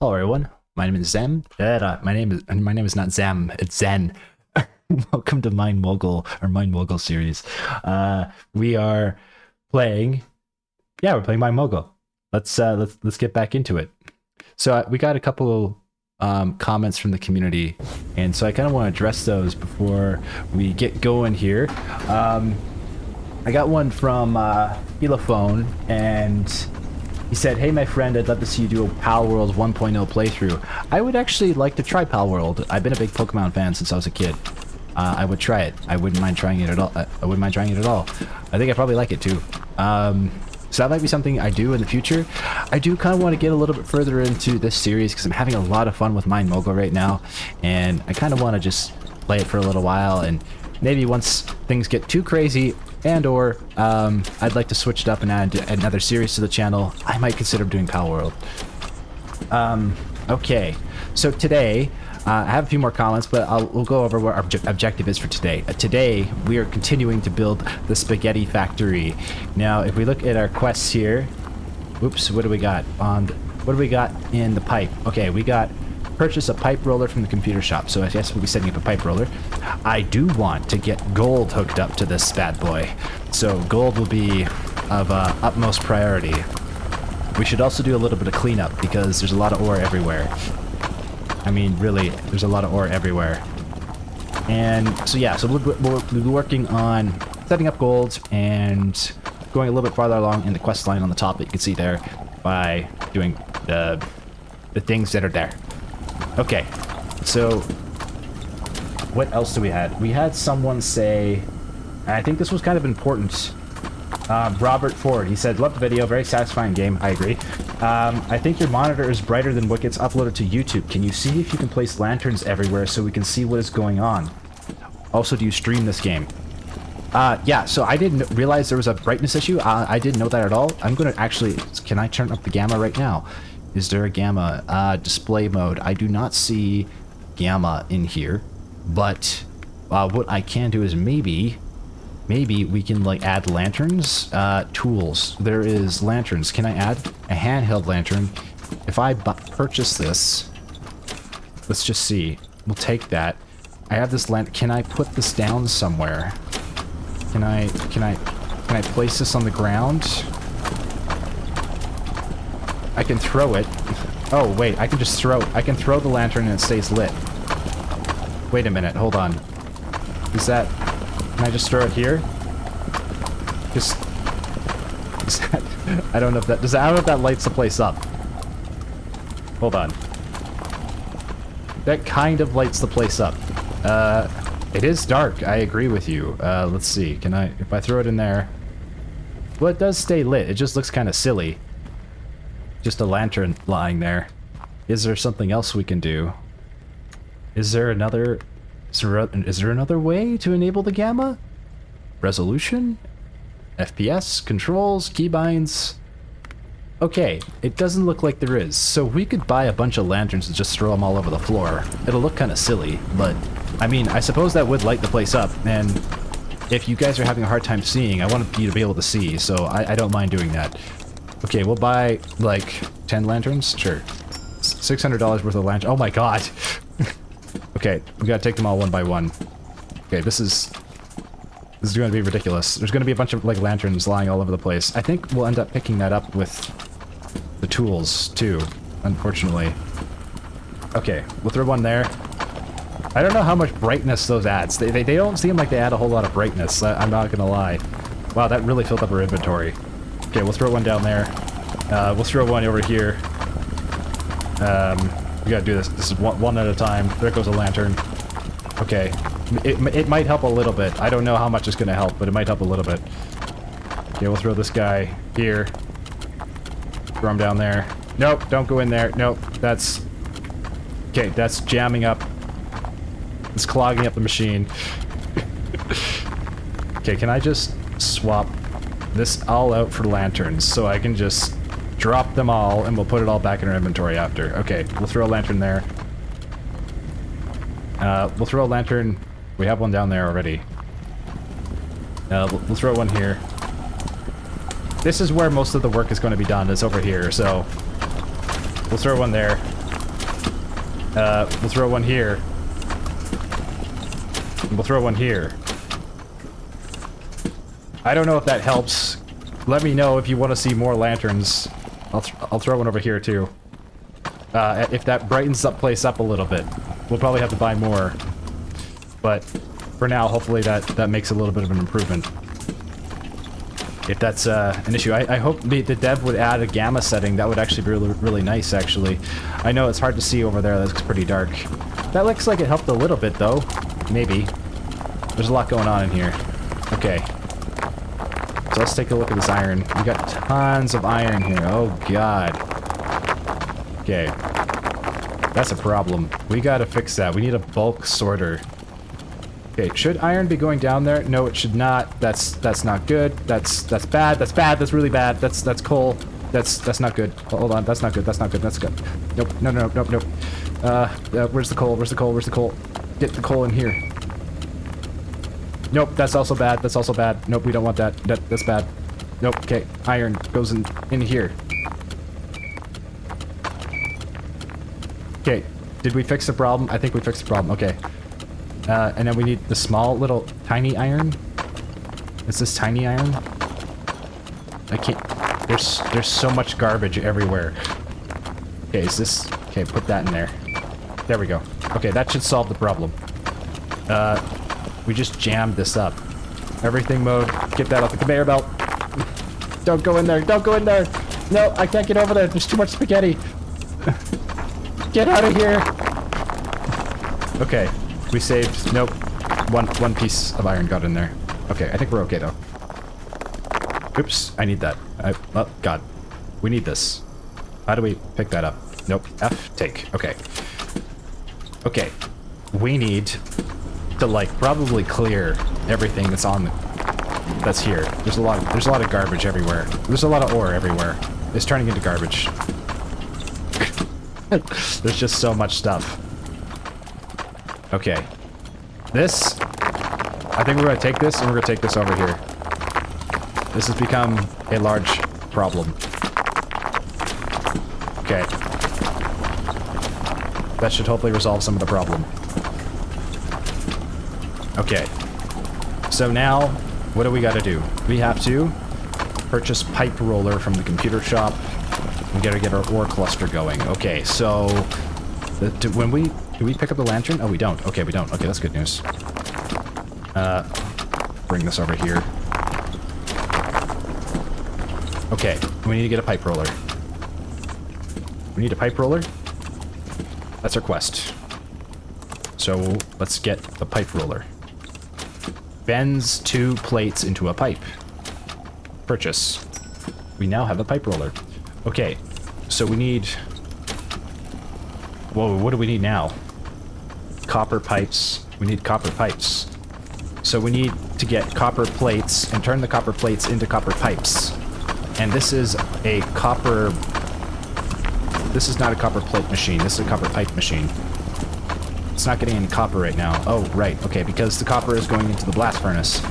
Hello everyone, my name is Zen. My name is not Zem, it's Zen. Welcome to MineMogul, or MineMogul series. We are playing, we're playing MineMogul. Let's get back into it. So we got a couple comments from the community, and so I kind of want to address those before we get going here. I got one from Elophone, and he said, "Hey, my friend, I'd love to see you do a Pal World 1.0 playthrough. I would actually like to try Pal World. I've been a big Pokemon fan since I was a kid. I would try it. I wouldn't mind trying it at all. I wouldn't mind trying it at all. I think I'd probably like it too. So that might be something I do in the future. I do kind of want to get a little bit further into this series because I'm having a lot of fun with MineMogul right now, and I kind of want to just play it for a little while, and maybe once things get too crazy and/or I'd like to switch it up and add another series to the channel, I might consider doing Pal World. Okay, so today I have a few more comments, but we'll go over what our objective is for today. Today we are continuing to build the spaghetti factory. Now, if we look at our quests here, oops, what do we got in the pipe? Okay, we got purchase a pipe roller from the computer shop. So I guess we'll be setting up a pipe roller. I do want to get gold hooked up to this bad boy, so gold will be of utmost priority. We should also do a little bit of cleanup because there's a lot of ore everywhere. I mean, really, there's a lot of ore everywhere. And so yeah, so we'll be working on setting up gold and going a little bit farther along in the quest line on the top that you can see there by doing the things that are there. Okay, so what else do we had? We had someone say, and I think this was kind of important, Robert Ford, he said, "Love the video, very satisfying game." I agree. "I think your monitor is brighter than what gets uploaded to YouTube. Can you see if you can place lanterns everywhere so we can see what is going on? Also, do you stream this game?" Yeah, so I didn't realize there was a brightness issue. I didn't know that at all. I'm going to actually, can I turn up the gamma right now? Is there a gamma display mode? I do not see gamma in here, but what I can do is maybe we can like add lanterns. Tools, there is lanterns. Can I add a handheld lantern? If I purchase this, let's just see, we'll take that. I have this lantern. Can I put this down somewhere? Can I place this on the ground? I can throw it. Oh wait, I can throw the lantern and it stays lit. Wait a minute, hold on. Can I just throw it here? I don't know if that lights the place up. Hold on. That kind of lights the place up. It is dark, I agree with you. Let's see, if I throw it in there? Well, it does stay lit, it just looks kind of silly. Just a lantern lying there. Is there something else we can do? Is there another way to enable the gamma? Resolution? FPS? Controls? Keybinds? Okay, it doesn't look like there is. So we could buy a bunch of lanterns and just throw them all over the floor. It'll look kind of silly, but I mean, I suppose that would light the place up, and if you guys are having a hard time seeing, I want you to be able to see, so I don't mind doing that. Okay, we'll buy, like, 10 lanterns? Sure. $600 worth of lanterns. Oh my god! Okay, we gotta take them all one by one. Okay, this is going to be ridiculous. There's gonna be a bunch of, like, lanterns lying all over the place. I think we'll end up picking that up with the tools, too, unfortunately. Okay, we'll throw one there. I don't know how much brightness those adds. They don't seem like they add a whole lot of brightness, I'm not gonna lie. Wow, that really filled up our inventory. Okay, we'll throw one down there. We'll throw one over here. We gotta do this. This is one at a time. There goes a lantern. Okay. It might help a little bit. I don't know how much it's gonna help, but it might help a little bit. Okay, we'll throw this guy here. Throw him down there. Nope, don't go in there. Nope, that's... Okay, that's jamming up. It's clogging up the machine. Okay, can I just swap this all out for lanterns so I can just drop them all and we'll put it all back in our inventory after. Okay, we'll throw a lantern there. We'll throw a lantern. We have one down there already. We'll throw one here. This is where most of the work is going to be done, is over here, so we'll throw one there. We'll throw one here. We'll throw one here. I don't know if that helps. Let me know if you want to see more lanterns. I'll throw one over here too. If that brightens the place up a little bit. We'll probably have to buy more. But for now, hopefully that makes a little bit of an improvement. If that's an issue. I hope the dev would add a gamma setting. That would actually be really, really nice, actually. I know it's hard to see over there. That looks pretty dark. That looks like it helped a little bit, though. Maybe. There's a lot going on in here. Okay. So let's take a look at this iron. We got tons of iron here. Oh, God. Okay. That's a problem. We gotta fix that. We need a bulk sorter. Okay, should iron be going down there? No, it should not. That's not good. That's bad. That's bad. That's really bad. That's coal. That's not good. Hold on. That's not good. That's not good. That's good. Nope. No. Nope. Nope. Where's the coal? Where's the coal? Where's the coal? Get the coal in here. Nope. That's also bad. That's also bad. Nope. We don't want that. That's bad. Nope. Okay. Iron goes in here. Okay. Did we fix the problem? I think we fixed the problem. Okay. And then we need the small little tiny iron. Is this tiny iron? I can't. There's so much garbage everywhere. Okay, is this? Okay, put that in there. There we go. Okay, that should solve the problem. We just jammed this up. Everything mode. Get that off the conveyor belt. Don't go in there. Don't go in there. No, I can't get over there. There's too much spaghetti. Get out of here. Okay. We saved, nope, one piece of iron got in there. Okay, I think we're okay though. Oops, I need that. Oh, God. We need this. How do we pick that up? Nope, F, take, okay. Okay, we need to, like, probably clear everything that's here. There's a lot of garbage everywhere. There's a lot of ore everywhere. It's turning into garbage. There's just so much stuff. Okay. This, I think we're going to take this and we're going to take this over here. This has become a large problem. Okay. That should hopefully resolve some of the problem. Okay. So now, what do we got to do? We have to purchase pipe roller from the computer shop. We got to get our ore cluster going. Okay, so do we pick up the lantern? Oh, we don't. Okay, we don't. Okay, that's good news. Bring this over here. Okay, we need to get a pipe roller. We need a pipe roller? That's our quest. So, let's get the pipe roller. Bends 2 plates into a pipe. Purchase. We now have a pipe roller. Okay, so we need... Whoa, what do we need now? Copper pipes. We need copper pipes. So we need to get copper plates and turn the copper plates into copper pipes. And this is a copper... This is not a copper plate machine. This is a copper pipe machine. It's not getting any copper right now. Oh, right. Okay, because the copper is going into the blast furnace.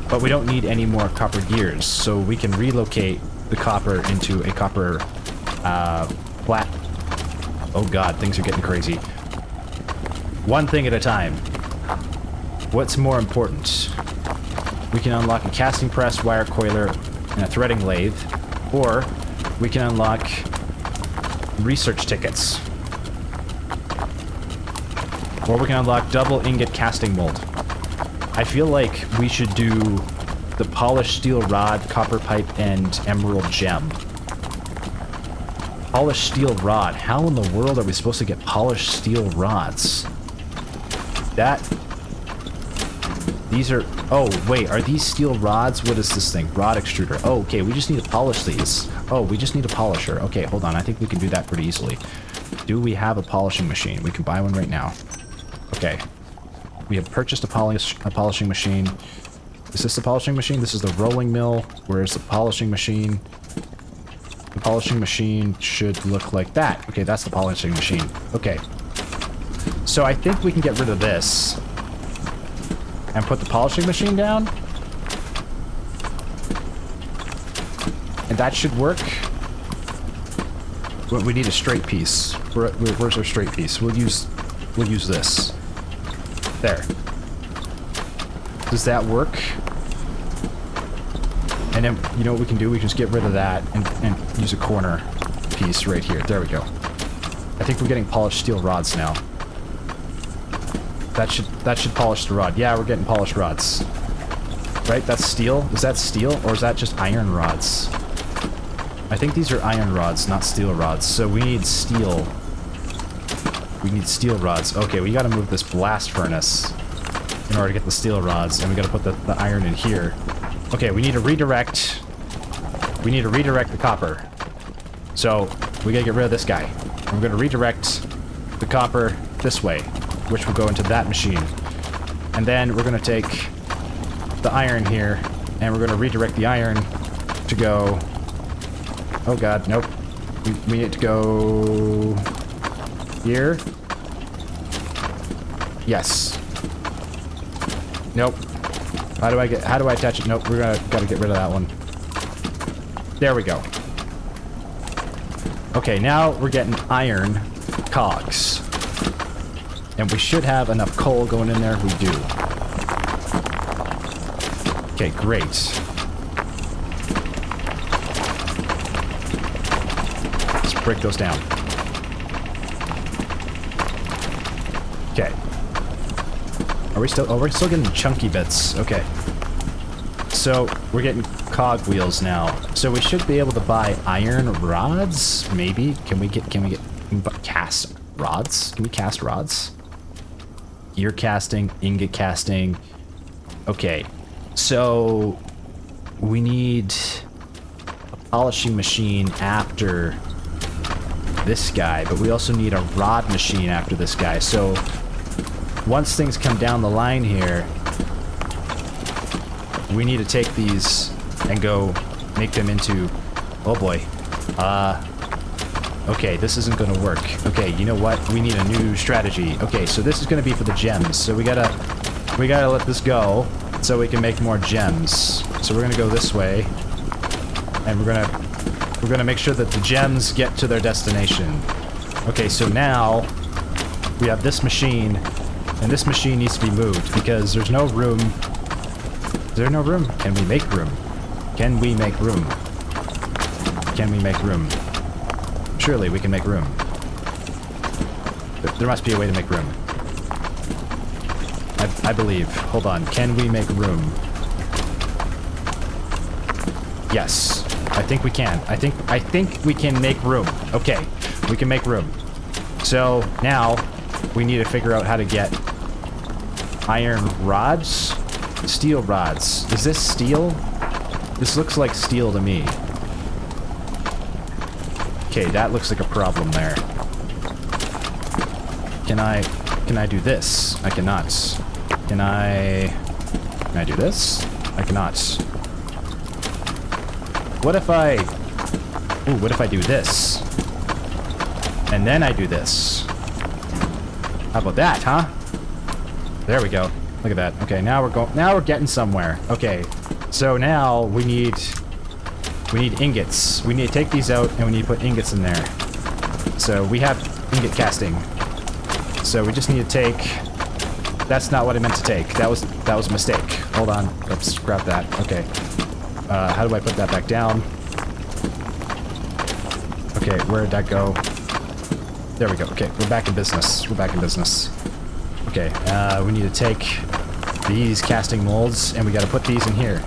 But we don't need any more copper gears, so we can relocate the copper into a copper flat. Oh god, things are getting crazy. One thing at a time. What's more important? We can unlock a casting press, wire coiler, and a threading lathe, or we can unlock research tickets. Or we can unlock double ingot casting mold. I feel like we should do the polished steel rod, copper pipe, and emerald gem. Polished steel rod. How in the world are we supposed to get polished steel rods? These are... Oh, wait. Are these steel rods? What is this thing? Rod extruder. Oh, okay. We just need to polish these. Oh, we just need a polisher. Okay, hold on. I think we can do that pretty easily. Do we have a polishing machine? We can buy one right now. Okay. We have purchased a polishing machine. Is this the polishing machine? This is the rolling mill. Where's the polishing machine? The polishing machine should look like that. Okay, that's the polishing machine. Okay. So I think we can get rid of this and put the polishing machine down. And that should work. We need a straight piece. Where's our straight piece? We'll use this. There. Does that work? And then, you know what we can do? We can just get rid of that and use a corner piece right here. There we go. I think we're getting polished steel rods now. That should polish the rod. Yeah, we're getting polished rods. Right? That's steel? Is that steel? Or is that just iron rods? I think these are iron rods, not steel rods. So we need steel. We need steel rods. Okay, we gotta move this blast furnace in order to get the steel rods, and we gotta put the iron in here. Okay, we need to redirect. We need to redirect the copper. So we gotta get rid of this guy. And we're gonna redirect the copper this way, which will go into that machine. And then we're gonna take the iron here, and we're gonna redirect the iron to go. Oh god, nope. We need to go here. Yes. Nope. How do I attach it? Nope, gotta get rid of that one. There we go. Okay, now we're getting iron cogs. And we should have enough coal going in there. We do. Okay, great. Let's break those down. Okay. Are we still... Oh, we're still getting chunky bits. Okay. So, we're getting cog wheels now. So we should be able to buy iron rods, maybe? Can we get cast rods? Can we cast rods? Gear casting, ingot casting. Okay. So, we need a polishing machine after this guy, but we also need a rod machine after this guy. So, once things come down the line here, we need to take these and go make them into... Oh boy. Okay, this isn't gonna work. Okay, you know what? We need a new strategy. Okay, so this is gonna be for the gems. So we gotta let this go so we can make more gems. So we're gonna go this way, and we're gonna make sure that the gems get to their destination. Okay, so now we have this machine, and this machine needs to be moved because there's no room. Is there no room? Can we make room? Can we make room? Can we make room? Surely we can make room. There must be a way to make room. I believe. Hold on. Can we make room? Yes. I think we can. I think we can make room. Okay. We can make room. So now we need to figure out how to get iron rods. Steel rods. Is this steel? This looks like steel to me. Okay, that looks like a problem there. Can I do this? I cannot. Can I do this? I cannot. What if I do this? And then I do this. How about that, huh? There we go. Look at that. Okay, now we're getting somewhere. Okay. So now we need ingots. We need to take these out and we need to put ingots in there. So we have ingot casting. So we just need to take... That's not what I meant to take. That was a mistake. Hold on. Let's scrap that. Okay. How do I put that back down? Okay, where did that go? There we go. Okay, we're back in business. We're back in business. Okay, we need to take these casting molds and we gotta put these in here.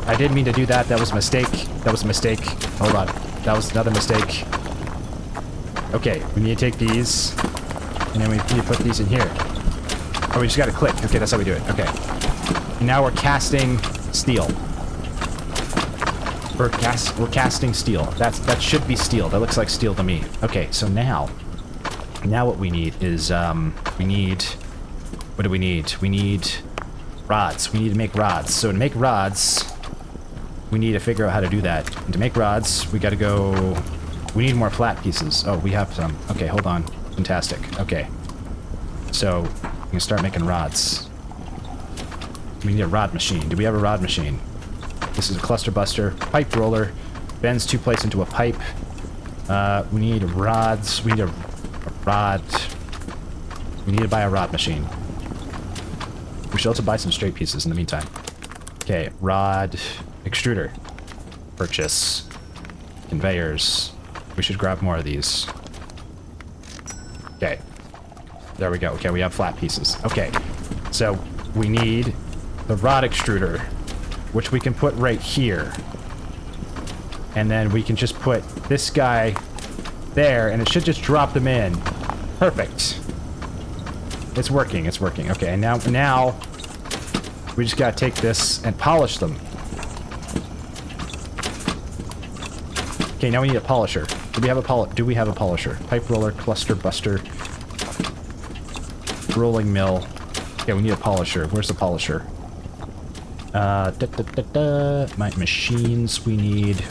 I didn't mean to do that. That was a mistake. That was a mistake. Hold on. That was another mistake. Okay, we need to take these, and then we need to put these in here. Oh, we just gotta click. Okay, that's how we do it. Okay. Now we're casting steel. We're casting steel. That should be steel. That looks like steel to me. Okay, so now what we need is, what do we need? We need rods. We need to make rods. So to make rods, we need to figure out how to do that. And to make rods, we gotta go... We need more flat pieces. Oh, we have some. Okay, hold on. Fantastic. Okay. So, we can start making rods. We need a rod machine. Do we have a rod machine? This is a cluster buster. Pipe roller. Bends two plates into a pipe. We need rods. We need a rod. We need to buy a rod machine. We should also buy some straight pieces in the meantime. Okay, rod extruder. Purchase. Conveyors. We should grab more of these. Okay. There we go. Okay, we have flat pieces. Okay. So we need the rod extruder, which we can put right here. And then we can just put this guy there, and it should just drop them in. Perfect. It's working. It's working. Okay, and now we just gotta take this and polish them. Okay, now we need a polisher. Do we have a polisher? Pipe roller, cluster buster, rolling mill. Okay, we need a polisher. Where's the polisher? My machines. We need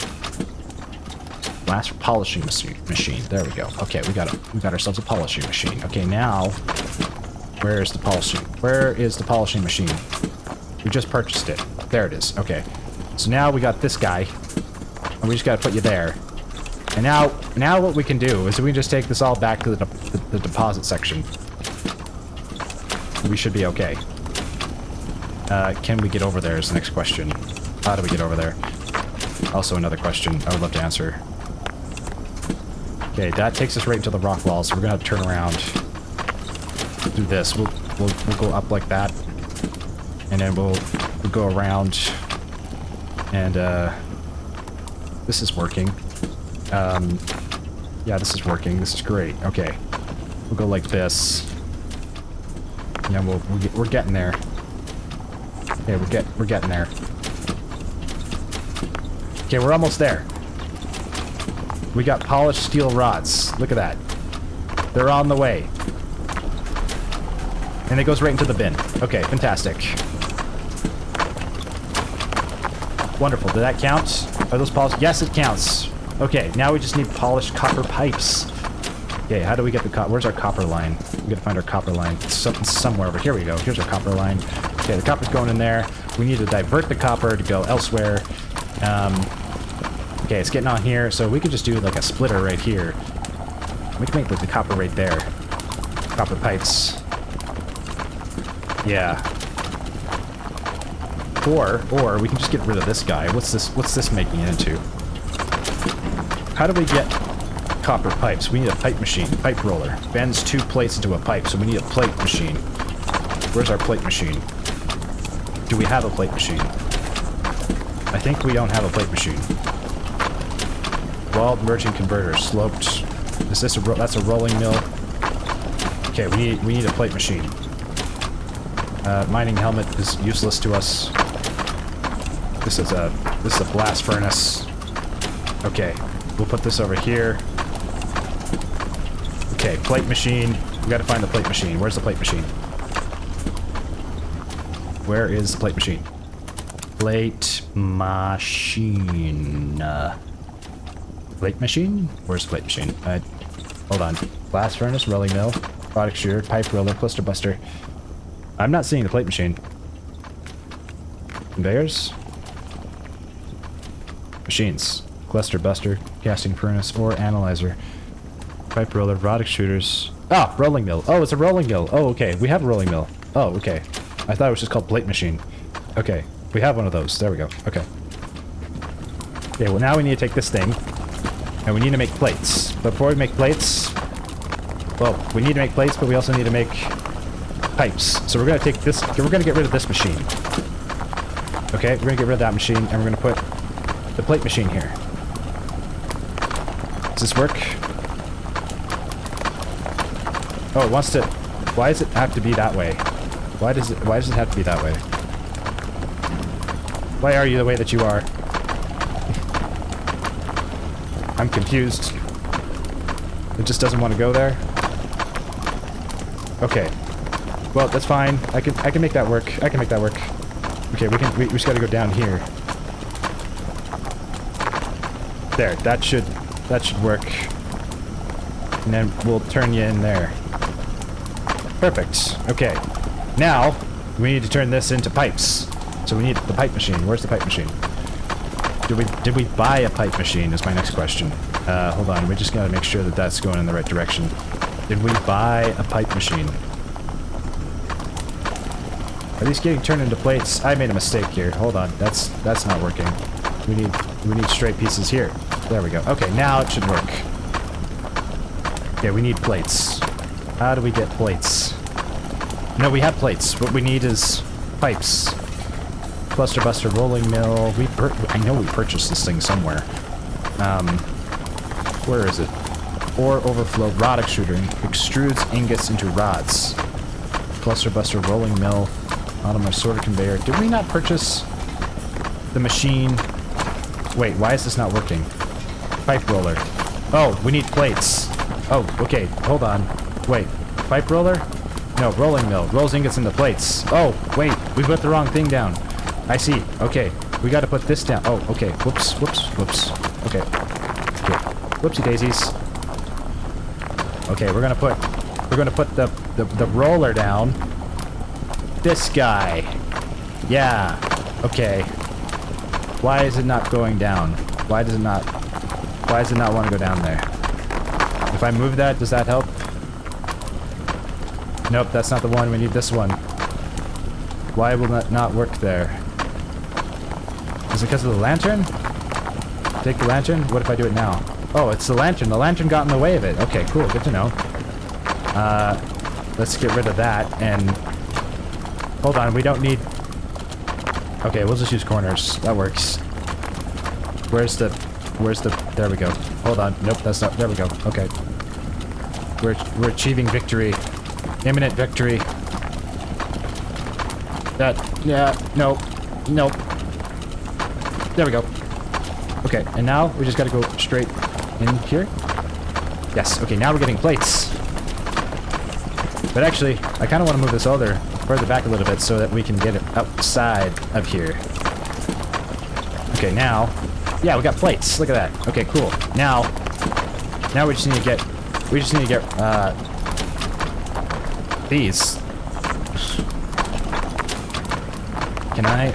glass polishing machine. There we go. Okay, we got ourselves a polishing machine. Okay, now where is the polishing machine? We just purchased it. There it is. Okay, so now we got this guy, and we just got to put you there. And now what we can do is we can just take this all back to the deposit section. We should be okay. Can we get over there is the next question. How do we get over there? Also another question I would love to answer. Okay, that takes us right into the rock wall, so we're gonna have to turn around. Do this. We'll go up like that, and then we'll go around. And this is working. Yeah, this is working. This is great. Okay, we'll go like this. Yeah, we're getting there. Okay, we're getting there. Okay, we're almost there. We got polished steel rods. Look at that. They're on the way. And it goes right into the bin. Okay, fantastic. Wonderful. Did that count? Are those polished? Yes, it counts. Okay, now we just need polished copper pipes. Okay, how do we get the copper? Where's our copper line? We gotta find our copper line. It's somewhere over here. We go. Here's our copper line. Okay, the copper's going in there. We need to divert the copper to go elsewhere. Okay, it's getting on here, so we could just do like a splitter right here. We can make like the copper right there. Copper pipes. Yeah. Or we can just get rid of this guy. What's this making it into? How do we get copper pipes? We need a pipe machine. Pipe roller. Bends 2 plates into a pipe, so we need a plate machine. Where's our plate machine? Do we have a plate machine? I think we don't have a plate machine. Walled merging converter. Sloped. Is this that's a rolling mill? Okay, we need a plate machine. Mining helmet is useless to us. This is a blast furnace. Okay, we'll put this over here. Okay, plate machine. We gotta find the plate machine. Where's the plate machine? Where is the plate machine? Plate machine. Plate machine? Where's the plate machine? Hold on. Blast furnace, rolling mill, product shear, pipe roller, cluster buster. I'm not seeing the plate machine. Conveyors? Machines. Cluster buster, casting furnace, or analyzer. Pipe roller, rod extruders. Ah, rolling mill. Oh, it's a rolling mill. Oh, okay. We have a rolling mill. Oh, okay. I thought it was just called plate machine. Okay. We have one of those. There we go. Okay. Okay, well now we need to take this thing, and we need to make plates. But before we make plates, well, we need to make plates, but we also need to make pipes. So we're going to take this, we're going to get rid of this machine. Okay, we're going to get rid of that machine, and we're going to put the plate machine here. Does this work? Oh, it wants to... Why does it have to be that way? Why does it have to be that way? Why are you the way that you are? I'm confused. It just doesn't want to go there? Okay. Well, that's fine. I can make that work. I can make that work. Okay, we just gotta go down here. There, that should work. And then we'll turn you in there. Perfect. Okay. Now, we need to turn this into pipes. So we need the pipe machine. Where's the pipe machine? Did we buy a pipe machine is my next question. Hold on, we just gotta make sure that that's going in the right direction. Did we buy a pipe machine? Are these getting turned into plates? I made a mistake here. Hold on, that's not working. We need straight pieces here. There we go. Okay, now it should work. Okay, we need plates. How do we get plates? No, we have plates. What we need is pipes. Cluster buster, rolling mill. I know we purchased this thing somewhere. Where is it? Ore overflow, rod extruder. Extrudes ingots into rods. Cluster buster, rolling mill. Automatic sorter conveyor. Did we not purchase the machine? Wait, why is this not working? Pipe roller. Oh, we need plates. Oh, okay, hold on. Wait, pipe roller? No, rolling mill. Rolls ingots into plates. Oh, wait, we put the wrong thing down. I see. Okay, we gotta put this down. Oh, okay. Whoops, whoops, whoops. Okay. Good. Whoopsie daisies. Okay, we're gonna put the roller down. This guy. Yeah. Okay. Why is it not going down? Why does it not want to go down there? If I move that, does that help? Nope, that's not the one. We need this one. Why will that not work there? Is it because of the lantern? Take the lantern? What if I do it now? Oh, it's the lantern. The lantern got in the way of it. Okay, cool. Good to know. Let's get rid of that and... Hold on, we don't need... Okay, we'll just use corners. That works. Where's the... There we go. Hold on. Nope, that's not... There we go. Okay. We're achieving victory. Imminent victory. Yeah, no. Nope. There we go. Okay, and now we just gotta go straight in here. Yes, okay, now we're getting plates. But actually, I kind of want to move this further back a little bit so that we can get it outside of here. Okay, now... Yeah, we got plates. Look at that. Okay, cool. Now we just need to get... these. Can I...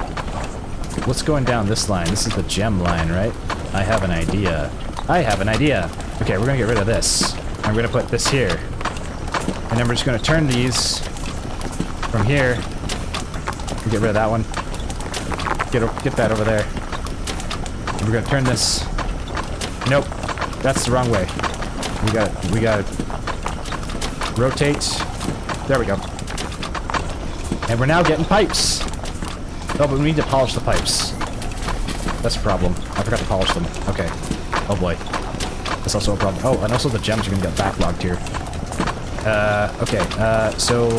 What's going down this line? This is the gem line, right? I have an idea. Okay, we're gonna get rid of this. I'm gonna put this here. And then we're just gonna turn these from here. Get rid of that one. Get that over there. And we're gonna turn this. Nope, that's the wrong way. We got to rotate. There we go. And we're now getting pipes. Oh, but we need to polish the pipes. That's a problem. I forgot to polish them. Okay. Oh boy. That's also a problem. Oh, and also the gems are gonna get backlogged here. Okay. So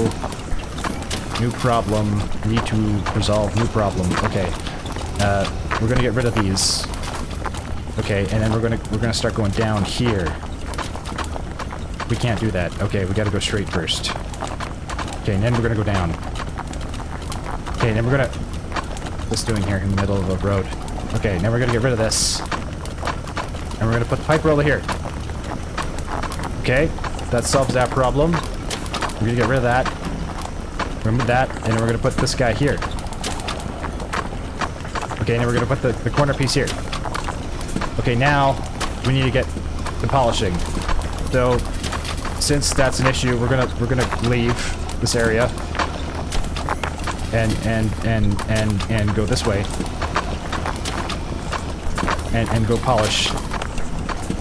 new problem. Need to resolve new problem. Okay. We're gonna get rid of these. Okay, and then we're gonna start going down here. We can't do that. Okay, we gotta go straight first. Okay, and then we're gonna go down. Okay, and then we're gonna... What's doing here in the middle of the road? Okay, now we're gonna get rid of this. And we're gonna put the pipe roller here. Okay, that solves that problem. We're gonna get rid of that. Remove that, and then we're gonna put this guy here. Okay, and then we're gonna put the corner piece here. Okay, now we need to get the polishing. So, since that's an issue, we're gonna leave this area and go this way and go polish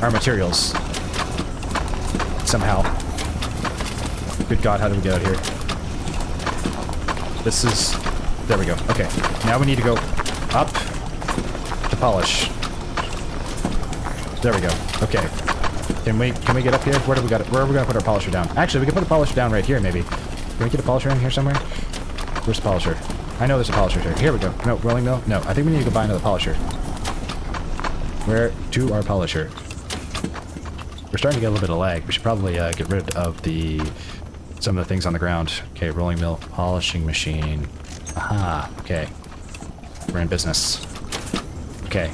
our materials somehow. Good God, how do we get out here? This is... There we go. Okay, now we need to go up to polish. There we go. Okay. Can we get up here? Where are we gonna put our polisher down? Actually, we can put a polisher down right here, maybe. Can we get a polisher in here somewhere? Where's the polisher? I know there's a polisher here. Here we go. No, rolling mill? No, I think we need to go buy another polisher. Where to our polisher? We're starting to get a little bit of lag. We should probably get rid of some of the things on the ground. Okay, rolling mill, polishing machine. Aha, okay. We're in business. Okay.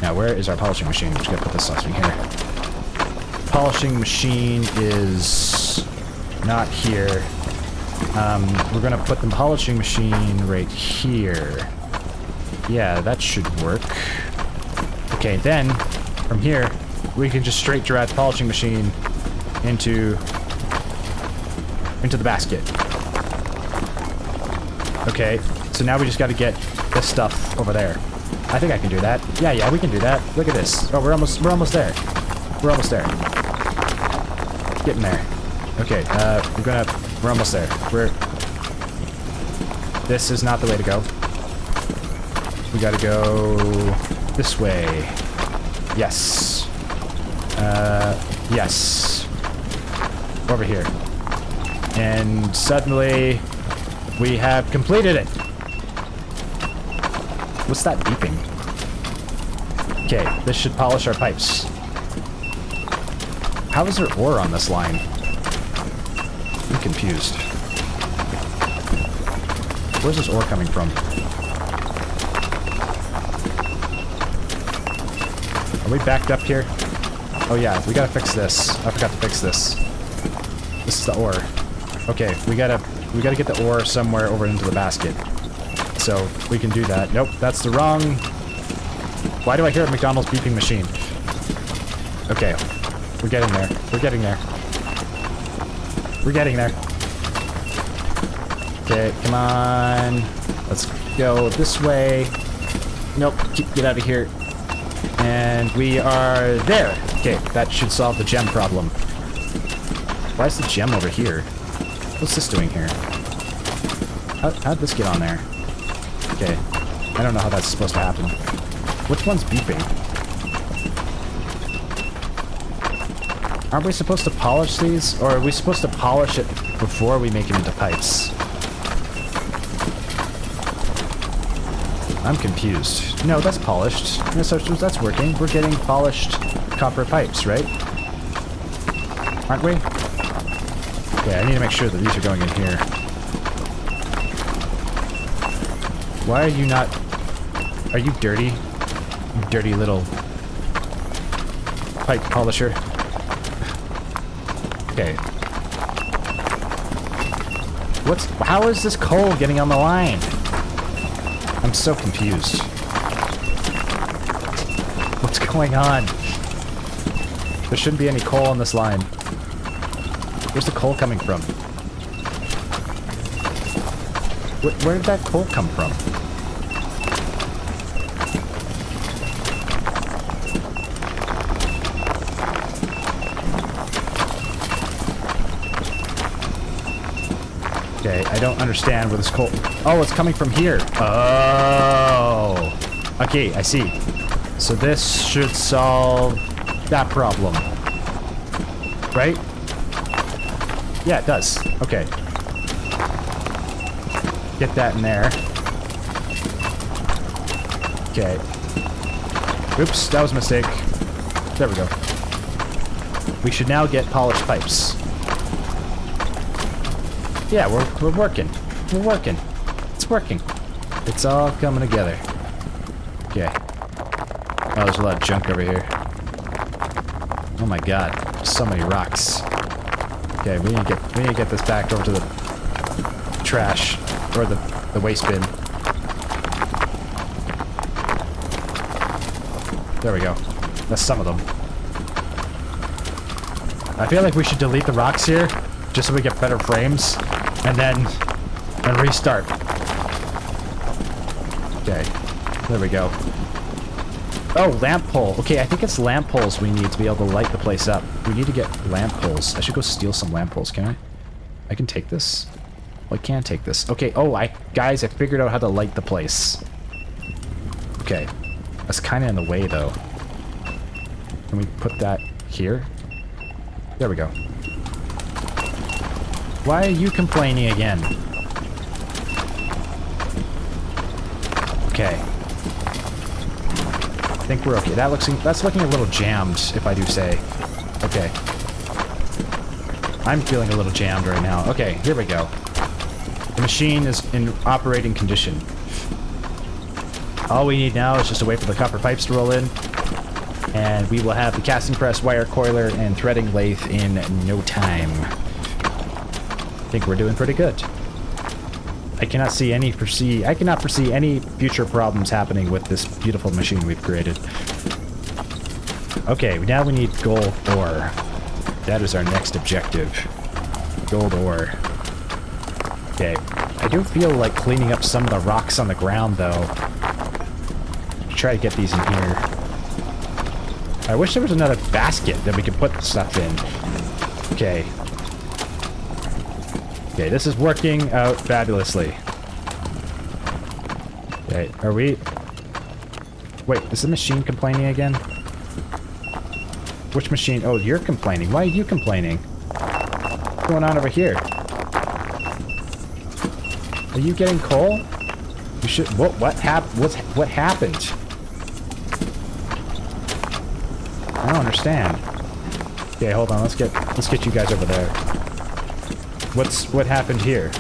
Now, where is our polishing machine? We just gotta put this thing here. Polishing machine is not here. We're gonna put the polishing machine right here. Yeah, that should work. Okay, then from here we can just straight direct the polishing machine into the basket. Okay, so now we just got to get this stuff over there. I think I can do that. Yeah, we can do that. Look at this. Oh, we're almost there. We're almost there. Getting there. Okay, we're almost there. This is not the way to go. We gotta go this way. Yes. Yes. Over here. And suddenly, we have completed it. What's that beeping? Okay, this should polish our pipes. How is there ore on this line? I'm confused. Where's this ore coming from? Are we backed up here? Oh yeah, we gotta fix this. I forgot to fix this. This is the ore. Okay, we gotta get the ore somewhere over into the basket. So we can do that. Nope, that's the wrong... Why do I hear a McDonald's beeping machine? Okay, we're getting there. We're getting there. We're getting there. Okay, come on. Let's go this way. Nope, get out of here. And we are there. Okay, that should solve the gem problem. Why is the gem over here? What's this doing here? How'd this get on there? Okay, I don't know how that's supposed to happen. Which one's beeping? Aren't we supposed to polish these? Or are we supposed to polish it before we make it into pipes? I'm confused. No, that's polished. Yeah, so that's working. We're getting polished copper pipes, right? Aren't we? Yeah, I need to make sure that these are going in here. Why are you not... Are you dirty? You dirty little... pipe polisher. Okay. How is this coal getting on the line? I'm so confused. What's going on? There shouldn't be any coal on this line. Where's the coal coming from? Where did that coal come from? Okay, I don't understand where this coal... Oh, it's coming from here. Oh. Okay, I see. So this should solve that problem. Right? Yeah, it does. Okay. Get that in there. Okay. Oops, that was a mistake. There we go. We should now get polished pipes. Yeah, we're working. We're working. It's working. It's all coming together. Okay. Oh, there's a lot of junk over here. Oh my god. So many rocks. Okay, we need to get this back over to the trash. Or the waste bin. There we go. That's some of them. I feel like we should delete the rocks here, just so we get better frames, and restart. Okay, there we go. Oh, lamp pole. Okay, I think it's lamp poles we need to be able to light the place up. We need to get lamp poles. I should go steal some lamp poles, can I? I can take this? Well, I can't take this. Okay, oh, guys, I figured out how to light the place. Okay, that's kind of in the way, though. Can we put that here? There we go. Why are you complaining again? Okay. I think we're okay. That's looking a little jammed, if I do say. Okay. I'm feeling a little jammed right now. Okay, here we go. The machine is in operating condition. All we need now is just to wait for the copper pipes to roll in, and we will have the casting press, wire coiler, and threading lathe in no time. I think we're doing pretty good. I cannot foresee any future problems happening with this beautiful machine we've created. Okay, now we need gold ore. That is our next objective. Gold ore. Okay, I do feel like cleaning up some of the rocks on the ground, though. Try to get these in here. I wish there was another basket that we could put stuff in. Okay. Okay, this is working out fabulously. Okay, are we... Wait, is the machine complaining again? Which machine? Oh, you're complaining. Why are you complaining? What's going on over here? Are you getting coal? You should... What happened? I don't understand. Okay, hold on. Let's get you guys over there. What happened here?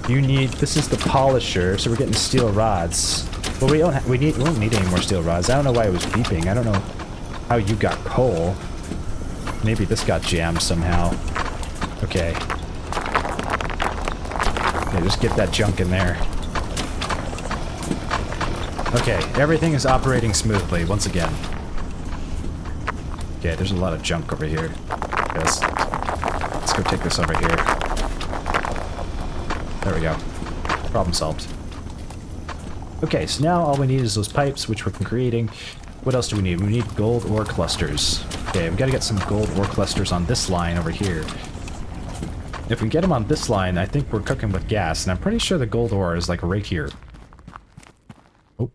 You need... This is the polisher, so we're getting steel rods. Well, we don't need any more steel rods. I don't know why it was beeping. I don't know how you got coal. Maybe this got jammed somehow. Okay. Yeah, just get that junk in there. Okay, everything is operating smoothly once again. Okay, there's a lot of junk over here. Okay, let's go take this over here. There we go. Problem solved. Okay, so now all we need is those pipes, which we're creating. What else do we need? We need gold ore clusters. Okay, we gotta get some gold ore clusters on this line over here. If we get them on this line, I think we're cooking with gas, and I'm pretty sure the gold ore is like right here. Oh.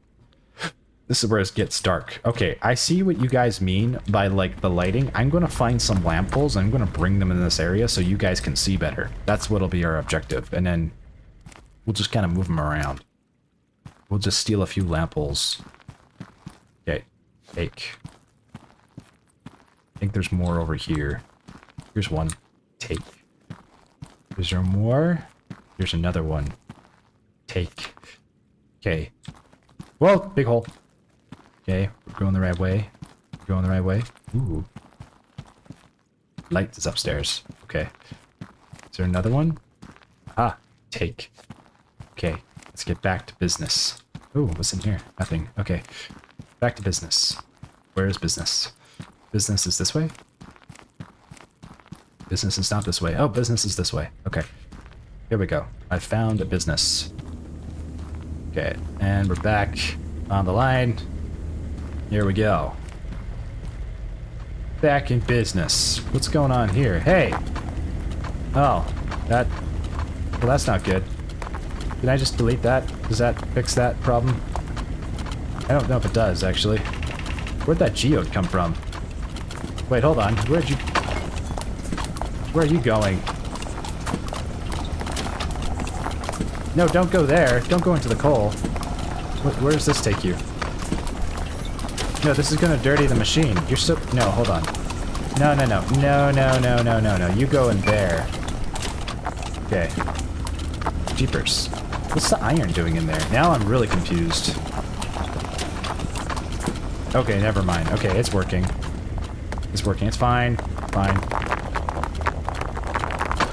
This is where it gets dark. Okay, I see what you guys mean by like the lighting. I'm gonna find some lamp poles, and I'm gonna bring them in this area so you guys can see better. That's what'll be our objective, and then we'll just kind of move them around. We'll just steal a few lamp poles. Okay, take. I think there's more over here. Here's one. Take. Is there more? Here's another one. Take. Okay. Whoa, big hole. Okay, we're going the right way. We're going the right way. Ooh. Light is upstairs. Okay. Is there another one? Ah, take. Okay, let's get back to business. Ooh, what's in here? Nothing. Okay. Back to business. Where is business? Business is this way? Business is not this way. Oh, business is this way. Okay. Here we go. I found a business. Okay, and we're back on the line. Here we go. Back in business. What's going on here? Hey! Oh, that... Well, that's not good. Can I just delete that? Does that fix that problem? I don't know if it does, actually. Where'd that geode come from? Wait, hold on. Where are you going? No, don't go there. Don't go into the coal. Where does this take you? No, this is gonna dirty the machine. You're so... No, hold on. No. No. You go in there. Okay. Jeepers. What's the iron doing in there? Now I'm really confused. Okay, never mind. Okay, it's working. It's working. It's fine. Fine.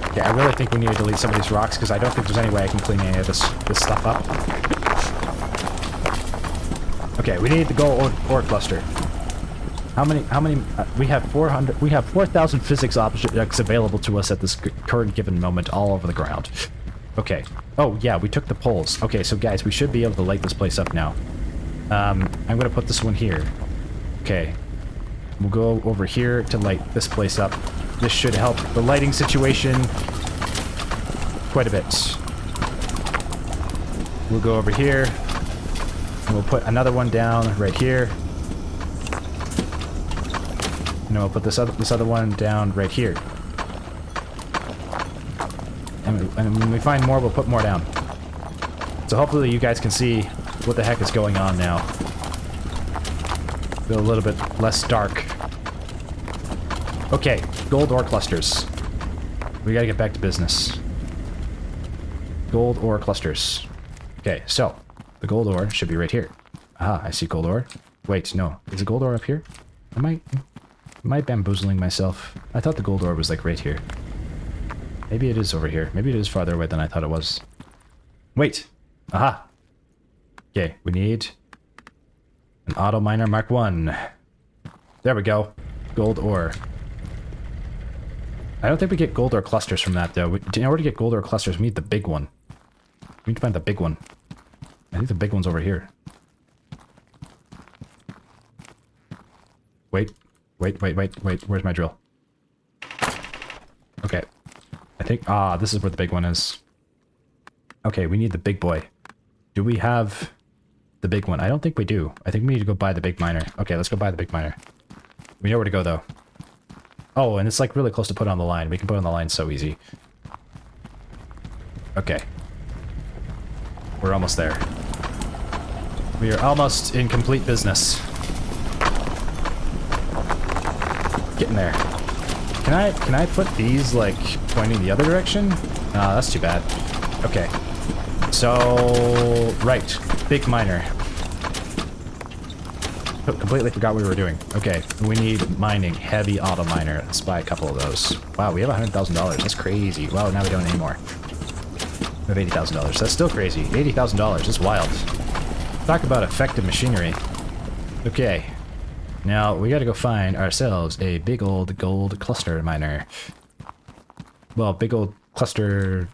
Okay, I really think we need to delete some of these rocks because I don't think there's any way I can clean any of this stuff up. Okay, we need the gold ore cluster. How many, we have 400, we have 4,000 physics objects available to us at this current given moment all over the ground. Okay. Oh, yeah, we took the poles. Okay, so guys, we should be able to light this place up now. I'm gonna put this one here. Okay. We'll go over here to light this place up. This should help the lighting situation quite a bit. We'll go over here, and we'll put another one down right here. And then we'll put this other one down right here. And when we find more, we'll put more down. So hopefully you guys can see what the heck is going on now. Feel a little bit less dark. Okay, gold ore clusters. We gotta get back to business. Gold ore clusters. Okay, so the gold ore should be right here. Ah, I see gold ore. Wait, no. Is the gold ore up here? Am I bamboozling myself? I thought the gold ore was like right here. Maybe it is over here. Maybe it is farther away than I thought it was. Wait! Aha! Okay, we need An auto miner Mark 1. There we go. Gold ore. I don't think we get gold ore clusters from that, though. In order to get gold ore clusters, we need the big one. We need to find the big one. I think the big one's over here. Wait. Where's my drill? Okay. I think... this is where the big one is. Okay, we need the big boy. Do we have the big one? I don't think we do. I think we need to go buy the big miner. Okay, let's go buy the big miner. We know where to go, though. Oh, and it's like really close to put on the line. We can put on the line so easy. Okay. We're almost there. We are almost in complete business. Getting there. Can I put these like pointing the other direction? That's too bad. Okay. So right, big miner. Completely forgot what we were doing. Okay, we need mining, heavy auto miner. Let's buy a couple of those. Wow, we have $100,000. That's crazy. Wow, now we don't anymore. We have $80,000. That's still crazy. $80,000. That's wild. Talk about effective machinery. Okay. Now, we gotta go find ourselves a big old gold cluster miner. Well, big old cluster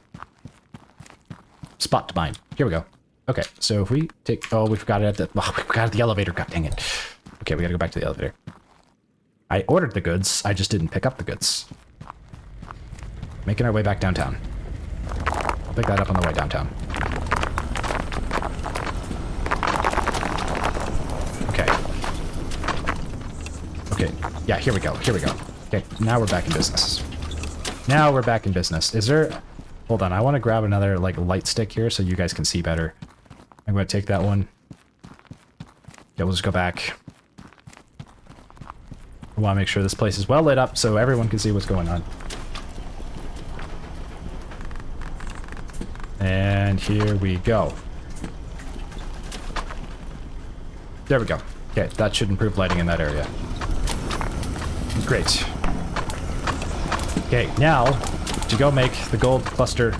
spot to mine. Here we go. Okay, so if we take... Oh, we forgot it at the... Oh, we forgot it at the elevator. God dang it. Okay, we gotta go back to the elevator. I ordered the goods. I just didn't pick up the goods. Making our way back downtown. I'll pick that up on the way downtown. Okay. Okay. Yeah, here we go. Here we go. Okay, now we're back in business. Now we're back in business. Is there... Hold on, I want to grab another, like, light stick here so you guys can see better. I'm going to take that one. Yeah, we'll just go back. I want to make sure this place is well lit up so everyone can see what's going on. And here we go. There we go. Okay, that should improve lighting in that area. Great. Okay, now to go make the gold cluster,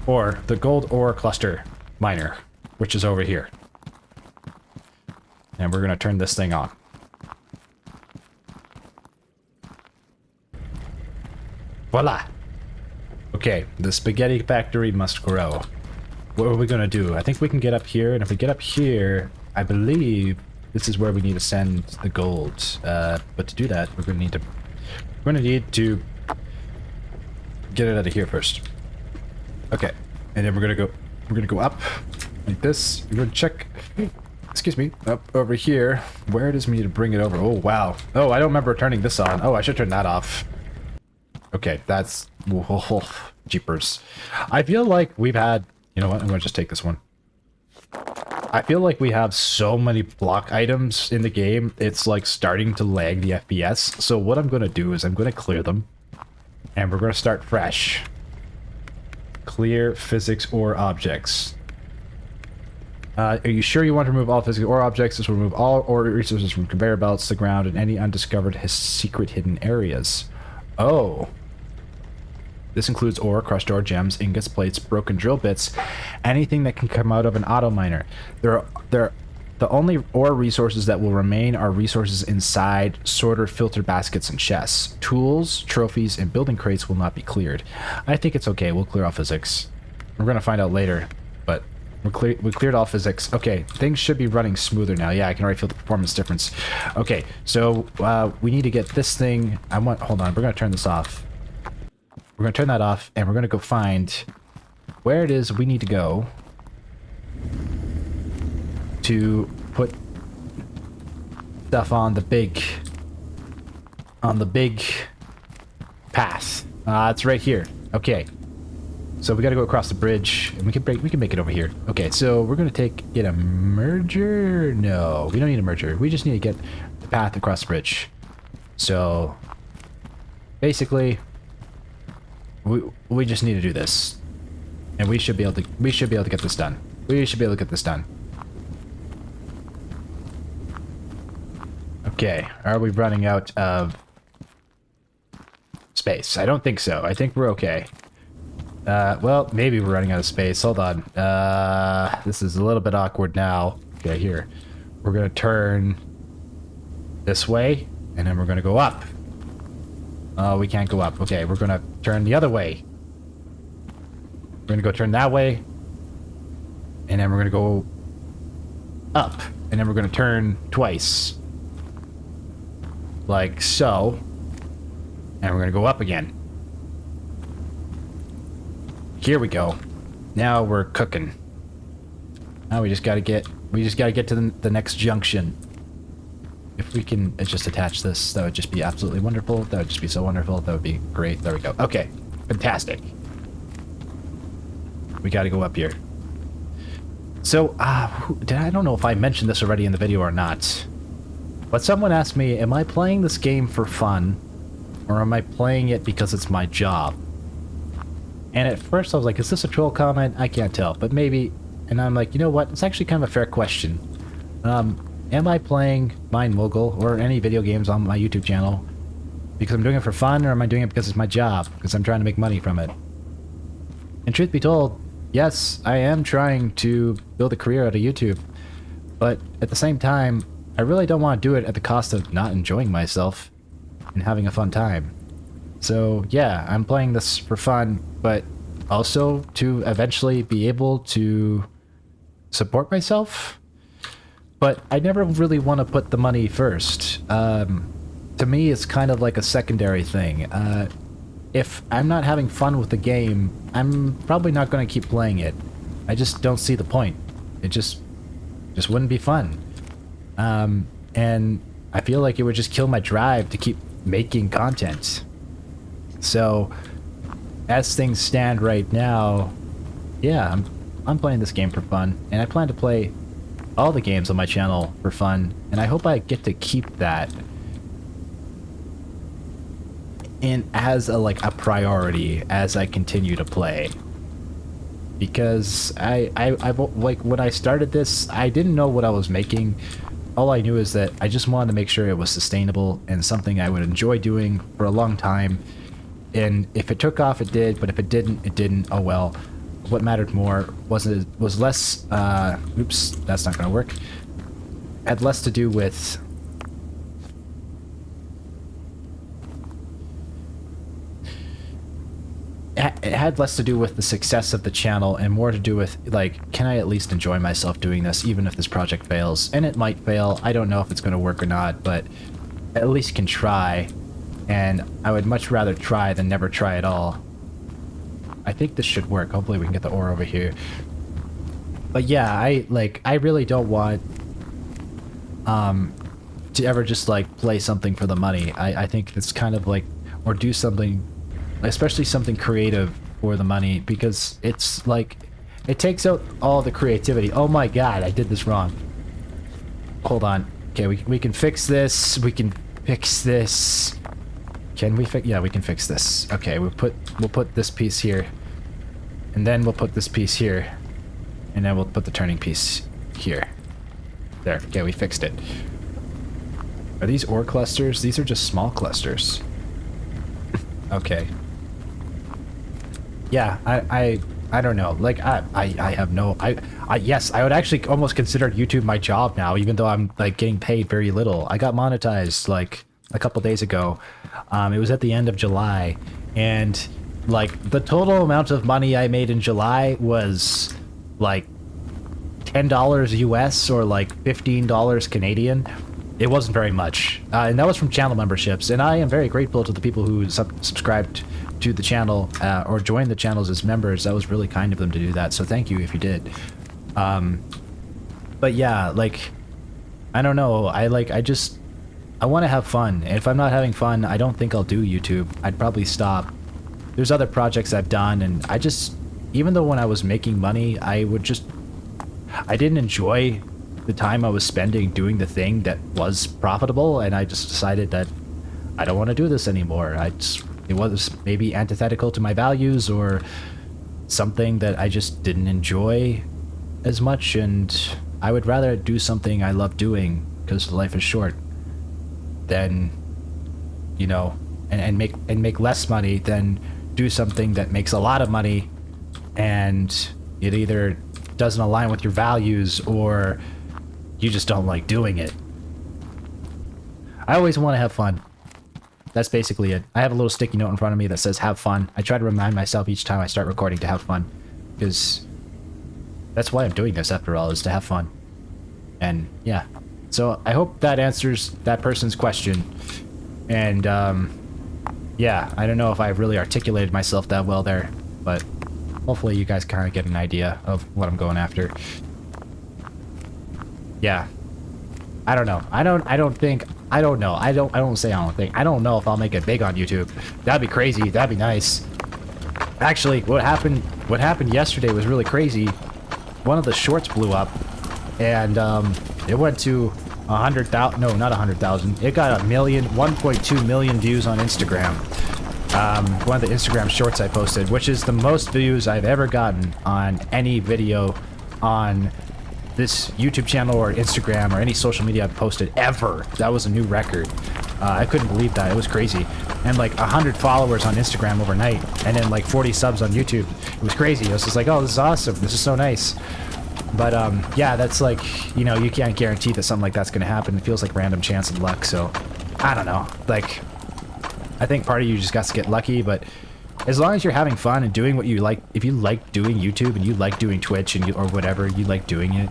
or the gold ore cluster miner, which is over here. And we're going to turn this thing on. Voila! Okay, the spaghetti factory must grow. What are we going to do? I think we can get up here, and if we get up here, I believe this is where we need to send the gold. But to do that, we're going to need to get it out of here first. Okay, and then we're gonna go up like this. We're gonna check. Excuse me, up over here. Where does we need to bring it over? Oh wow. Oh, I don't remember turning this on. Oh, I should turn that off. Okay, that's whoa, jeepers. I feel like we've had. You know what? I'm gonna just take this one. I feel like we have so many block items in the game. It's like starting to lag the FPS. So what I'm gonna do is I'm gonna clear them. And we're going to start fresh. Clear physics or objects. Are you sure you want to remove all physics or objects? This will remove all ore resources from conveyor belts, the ground, and any undiscovered secret hidden areas. Oh. This includes ore, crushed ore, gems, ingots, plates, broken drill bits, anything that can come out of an auto miner. The only ore resources that will remain are resources inside sorter, filter baskets, and chests. Tools, trophies, and building crates will not be cleared. I think it's okay. We'll clear all physics. We're going to find out later, but we cleared all physics. Okay, things should be running smoother now. Yeah, I can already feel the performance difference. Okay, so we need to get this thing... Hold on, we're going to turn this off. We're going to turn that off, and we're going to go find where it is we need to go to put stuff on the big path. It's right here. Okay, so we got to go across the bridge, and we can make it over here. Okay, so we're gonna get a merger. No, we don't need a merger. We just need to get the path across the bridge. So basically, we just need to do this, and we should be able to get this done. We should be able to get this done. Okay, are we running out of space? I don't think so. I think we're okay. Well, maybe we're running out of space. Hold on. This is a little bit awkward now. Okay, here. we're gonna turn this way, and then we're gonna go up. Oh, we can't go up. Okay, we're gonna turn the other way. We're gonna go turn that way, and then we're gonna go up, and then we're gonna turn twice. Like so. And we're gonna go up again. Here we go. Now we're cooking. Now we just gotta get to the next junction. If we can just attach this, that would just be absolutely wonderful. That would just be so wonderful. That would be great. There we go. Okay, fantastic. We gotta go up here. So, I don't know if I mentioned this already in the video or not, but someone asked me, am I playing this game for fun, or am I playing it because it's my job? And at first I was like, is this a troll comment? I can't tell, but maybe. And I'm like, you know what? It's actually kind of a fair question. Am I playing MineMogul or any video games on my YouTube channel because I'm doing it for fun, or am I doing it because it's my job, because I'm trying to make money from it? And truth be told, yes, I am trying to build a career out of YouTube, but at the same time, I really don't want to do it at the cost of not enjoying myself and having a fun time. So yeah, I'm playing this for fun, but also to eventually be able to support myself. But I never really want to put the money first. To me, it's kind of like a secondary thing. If I'm not having fun with the game, I'm probably not going to keep playing it. I just don't see the point. It just wouldn't be fun. And I feel like it would just kill my drive to keep making content. So, as things stand right now, yeah, I'm playing this game for fun, and I plan to play all the games on my channel for fun, and I hope I get to keep that in as a priority as I continue to play. Because I like, when I started this, I didn't know what I was making. All I knew is that I just wanted to make sure it was sustainable and something I would enjoy doing for a long time. And if it took off, it did, but if it didn't, it didn't. Oh well. What mattered more was less, oops, that's not gonna work. Had less to do with it had less to do with the success of the channel and more to do with, like, can I at least enjoy myself doing this, even if this project fails? And it might fail. I don't know if it's going to work or not, but at least can try. And I would much rather try than never try at all. I think this should work. Hopefully we can get the ore over here. But yeah, I really don't want to ever just, like, play something for the money. I think it's kind of like, or do something, especially something creative for the money, because it's like, it takes out all the creativity. Oh my god, I did this wrong. Hold on. Okay, we can fix this. We can fix this. Can we fix? Yeah, we can fix this. Okay, we'll put this piece here, and then we'll put this piece here, and then we'll put the turning piece here. There. Okay, we fixed it. Are these ore clusters? These are just small clusters. Okay. Yeah, I don't know. Like, I have no... yes, I would actually almost consider YouTube my job now, even though I'm, like, getting paid very little. I got monetized, like, a couple days ago. It was at the end of July, and, like, the total amount of money I made in July was, like, $10 US or, like, $15 Canadian. It wasn't very much, and that was from channel memberships, and I am very grateful to the people who subscribed to the channel or joined the channels as members. That was really kind of them to do that, so thank you if you did. But yeah, like, I don't know, I want to have fun, and if I'm not having fun, I don't think I'll do YouTube. I'd probably stop. There's other projects I've done, and I just, even though when I was making money, I didn't enjoy the time I was spending doing the thing that was profitable, and I just decided that I don't want to do this anymore. It was maybe antithetical to my values or something that I just didn't enjoy as much, and I would rather do something I love doing, because life is short, than, you know, and make less money than do something that makes a lot of money and it either doesn't align with your values, or You just don't like doing it. I always want to have fun. That's basically it. I have a little sticky note in front of me that says have fun. I try to remind myself each time I start recording to have fun. Because that's why I'm doing this after all, is to have fun. And yeah. So I hope that answers that person's question. And yeah, I don't know if I really articulated myself that well there, but hopefully you guys kind of get an idea of what I'm going after. Yeah. I don't know. I don't know if I'll make it big on YouTube. That'd be crazy. That'd be nice. Actually, what happened yesterday was really crazy. One of the shorts blew up, and it went to 100,000. No, not 100,000. It got 1.2 million views on Instagram. One of the Instagram shorts I posted, which is the most views I've ever gotten on any video on this YouTube channel or Instagram or any social media I've posted ever. That was a new record. I couldn't believe that. It was crazy. And like 100 followers on Instagram overnight, and then like 40 subs on YouTube. It was crazy. I was just like, oh, this is awesome. This is so nice. But yeah, that's like, you know, you can't guarantee that something like that's going to happen. It feels like random chance and luck. So I don't know. Like, I think part of you just got to get lucky, but as long as you're having fun and doing what you like, if you like doing YouTube and you like doing Twitch and or whatever, you like doing it,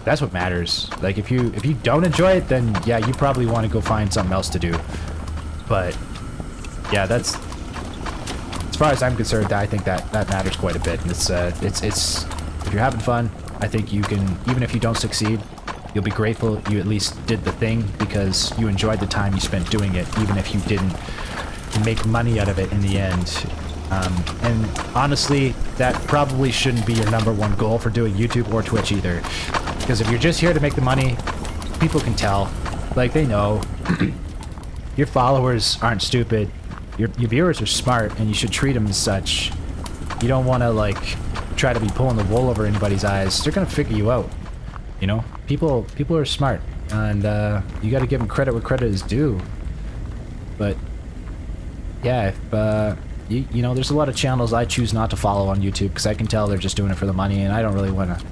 that's what matters. Like, if you don't enjoy it, then yeah, you probably want to go find something else to do. But yeah, that's, as far as I'm concerned, I think that matters quite a bit. And it's if you're having fun, I think you can, even if you don't succeed, you'll be grateful you at least did the thing because you enjoyed the time you spent doing it, even if you didn't make money out of it in the end. And honestly, that probably shouldn't be your #1 goal for doing YouTube or Twitch either. Because if you're just here to make the money, people can tell. Like, they know. Your followers aren't stupid. Your viewers are smart, and you should treat them as such. You don't want to, like, try to be pulling the wool over anybody's eyes. They're going to figure you out. You know? People are smart. And you got to give them credit where credit is due. But yeah, if you know, there's a lot of channels I choose not to follow on YouTube because I can tell they're just doing it for the money, and I don't really want to.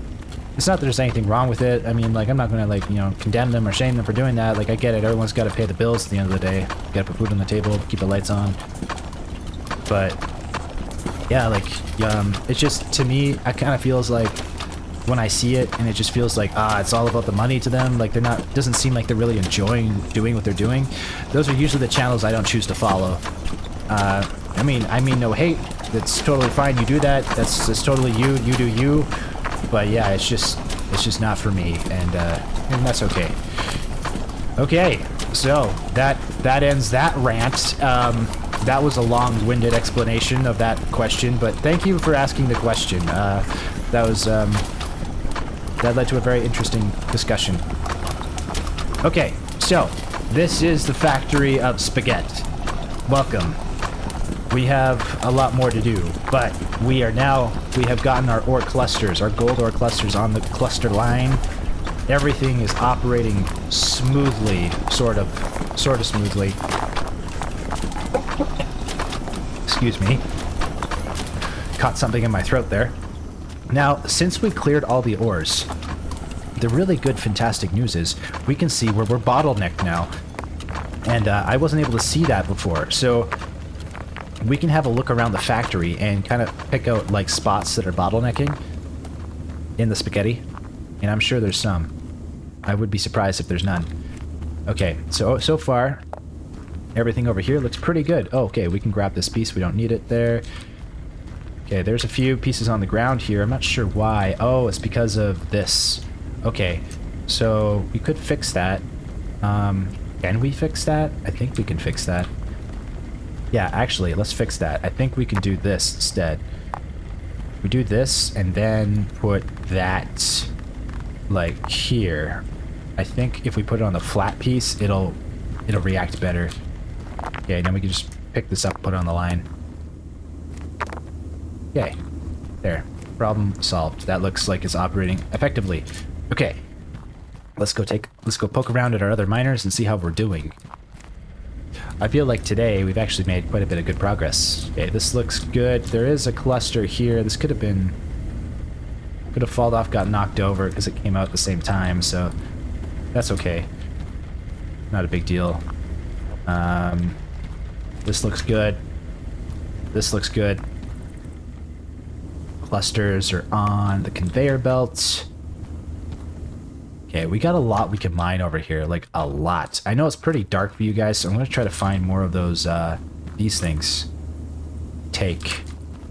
It's not that there's anything wrong with it. I mean, like, I'm not going to, like, you know, condemn them or shame them for doing that. Like, I get it. Everyone's got to pay the bills at the end of the day. Got to put food on the table, keep the lights on. But yeah, like, it's just, to me, it kind of feels like when I see it, and it just feels like, it's all about the money to them. Like, they're not, doesn't seem like they're really enjoying doing what they're doing. Those are usually the channels I don't choose to follow. I mean, no hate. That's totally fine. You do that. That's totally you. You do you. But yeah, it's just not for me, and that's okay. Okay, so that ends that rant. That was a long-winded explanation of that question, but thank you for asking the question. That led to a very interesting discussion. Okay, so this is the factory of spaghetti. Welcome. We have a lot more to do, but we have gotten our ore clusters, our gold ore clusters on the cluster line. Everything is operating smoothly, sort of smoothly. Excuse me. Caught something in my throat there. Now, since we've cleared all the ores, the really good, fantastic news is we can see where we're bottlenecked now. And I wasn't able to see that before, so we can have a look around the factory and kind of pick out, like, spots that are bottlenecking in the spaghetti. And I'm sure there's some. I would be surprised if there's none. Okay, so far, everything over here looks pretty good. Oh, okay, we can grab this piece. We don't need it there. Okay, there's a few pieces on the ground here. I'm not sure why. Oh, it's because of this. Okay, so we could fix that. Can we fix that? I think we can fix that. Yeah, actually, let's fix that. I think we can do this instead. We do this and then put that, like, here. I think if we put it on the flat piece, it'll react better. Okay, then we can just pick this up, put it on the line. Okay, there. Problem solved. That looks like it's operating effectively. Okay, let's go poke around at our other miners and see how we're doing. I feel like today we've actually made quite a bit of good progress. Okay, this looks good. There is a cluster here. This could have fallen off, got knocked over because it came out at the same time, so That's okay. Not a big deal. This looks good. This looks good. Clusters are on the conveyor belts. Okay, we got a lot we can mine over here, like a lot. I know it's pretty dark for you guys, so I'm gonna try to find more of those, these things. Take.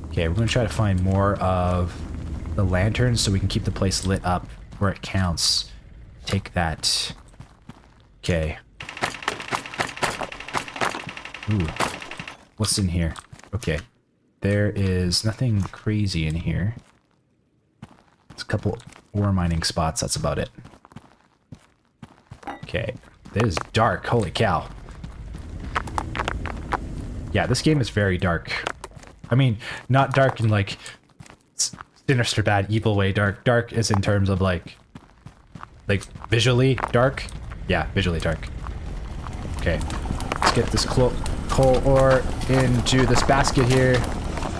Okay, we're gonna try to find more of the lanterns so we can keep the place lit up where it counts. Take that. Okay. Ooh. What's in here? Okay. There is nothing crazy in here. It's a couple ore mining spots, that's about it. Okay. It is dark, holy cow. Yeah, this game is very dark. I mean, not dark in like sinister, bad, evil way dark. Dark is in terms of like visually dark. Yeah, visually dark. Okay, let's get this coal ore into this basket here.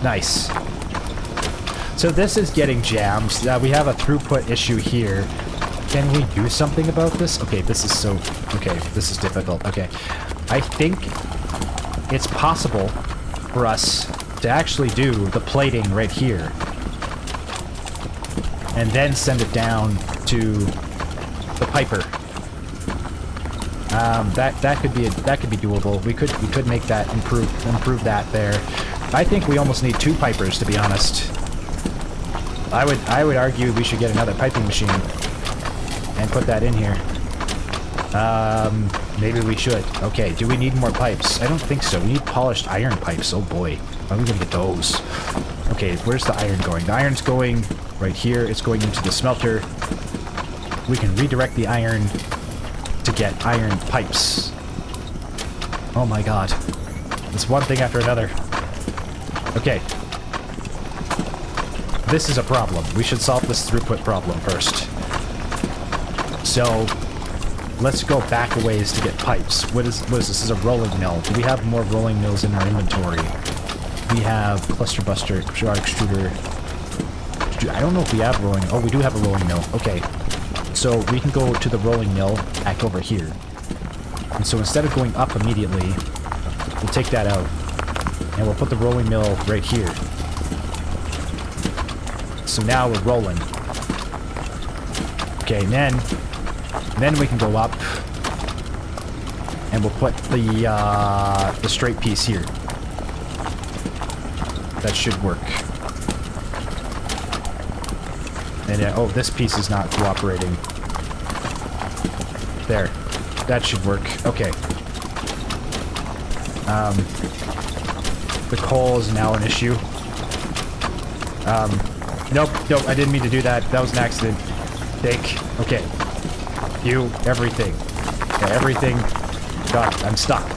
Nice. So this is getting jammed. We have a throughput issue here. Can we do something about this? Okay, this is so... Okay, this is difficult. Okay, I think it's possible for us to actually do the plating right here. And then send it down to the piper. That could be doable. We could make that improve that there. I think we almost need 2 pipers, to be honest. I would argue we should get another piping machine and put that in here. Maybe we should. Okay, do we need more pipes? I don't think so. We need polished iron pipes. Oh boy, how are we gonna get those? Okay, where's the iron going? The iron's going right here. It's going into the smelter. We can redirect the iron to get iron pipes. Oh my god. It's one thing after another. Okay. This is a problem. We should solve this throughput problem first. So, let's go back a ways to get pipes. What is this? This is a rolling mill. Do we have more rolling mills in our inventory? We have cluster buster, shard extruder. I don't know if we have rolling. Oh, we do have a rolling mill. Okay. So we can go to the rolling mill back over here. And so instead of going up immediately, we'll take that out. And we'll put the rolling mill right here. So now we're rolling. Okay, and then we can go up. And we'll put the straight piece here. That should work. And oh, this piece is not cooperating. There. That should work. Okay. The coal is now an issue. Nope, I didn't mean to do that. That was an accident. Think. Okay. You, everything. Okay, everything. God, I'm stuck.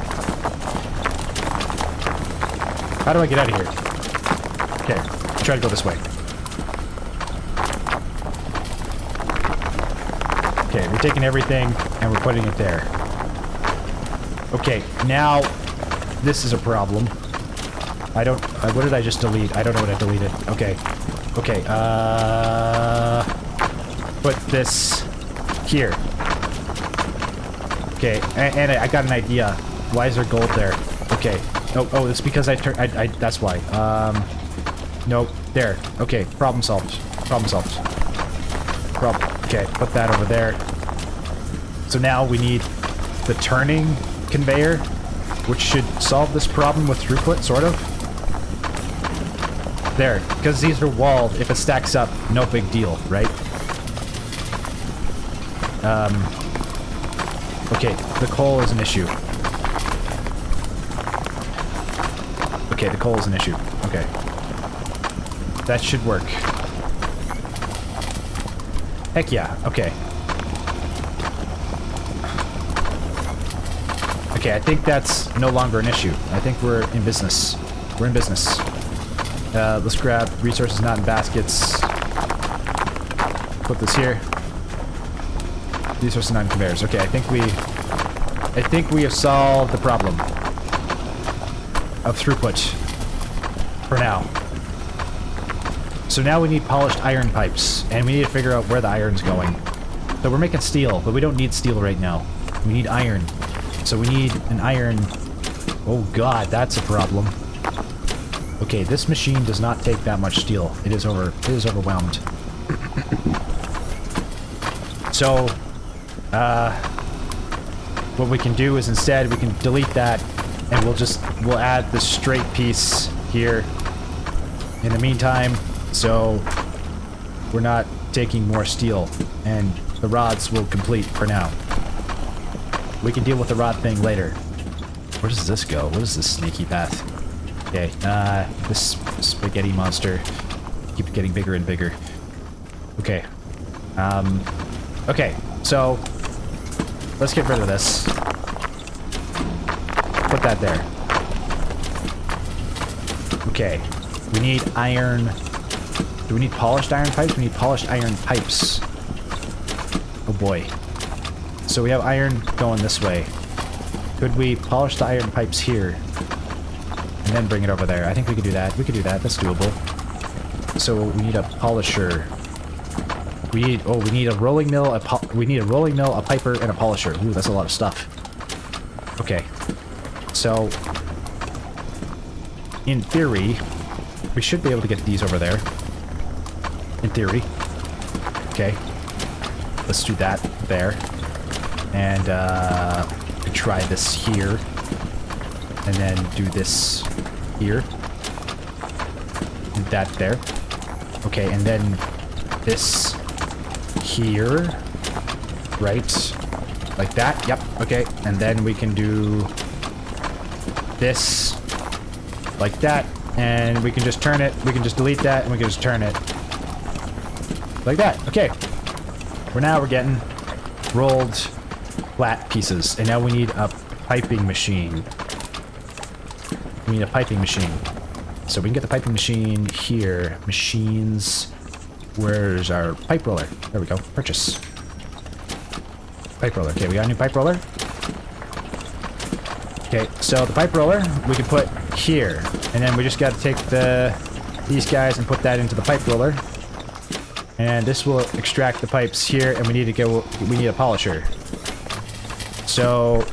How do I get out of here? Okay, try to go this way. Okay, we're taking everything and we're putting it there. Okay, now this is a problem. I don't... what did I just delete? I don't know what I deleted. Okay. Okay, put this here. Okay, and I got an idea. Why is there gold there? Okay. Oh, it's because I that's why. Nope. There. Okay, problem solved. Problem solved. Okay, put that over there. So now we need the turning conveyor, which should solve this problem with throughput, sort of. There, because these are walled. If it stacks up, no big deal, right? Okay, the coal is an issue. Okay, the coal is an issue. Okay. That should work. Heck yeah, okay. Okay, I think that's no longer an issue. I think we're in business. We're in business. Let's grab resources not in baskets. Put this here. Resources not in conveyors. Okay, I think we have solved the problem of throughput for now. So now we need polished iron pipes, and we need to figure out where the iron's going. So we're making steel, but we don't need steel right now. We need iron. So we need an iron... Oh god, that's a problem. Okay, this machine does not take that much steel. It is overwhelmed. So, what we can do is instead we can delete that, and we'll add this straight piece here in the meantime, so we're not taking more steel, and the rods will complete for now. We can deal with the rod thing later. Where does this go? What is this snaky path? Okay, this spaghetti monster keeps getting bigger and bigger. Okay. Okay, so let's get rid of this. Put that there. Okay. We need iron. Do we need polished iron pipes? We need polished iron pipes. Oh boy. So we have iron going this way. Could we polish the iron pipes here? And then bring it over there? I think we could do that. We could do that. That's doable. So we need a polisher. We need a rolling mill, we need a rolling mill, a piper, and a polisher. Ooh, that's a lot of stuff. Okay. So, in theory, we should be able to get these over there. In theory. Okay. Let's do that there. And, try this here. And then do this here. And that there. Okay, and then this here. Right. Like that. Yep. Okay. And then we can do this like that. And we can just turn it. We can just delete that and we can just turn it. Like that. Okay. We're getting rolled flat pieces. And now we need a piping machine. We need a piping machine. So we can get the piping machine here. Machines. Where's our pipe roller? There we go. Purchase. Pipe roller. Okay, we got a new pipe roller. Okay, so the pipe roller we can put here. And then we just got to take these guys and put that into the pipe roller. And this will extract the pipes here, and we need a polisher. So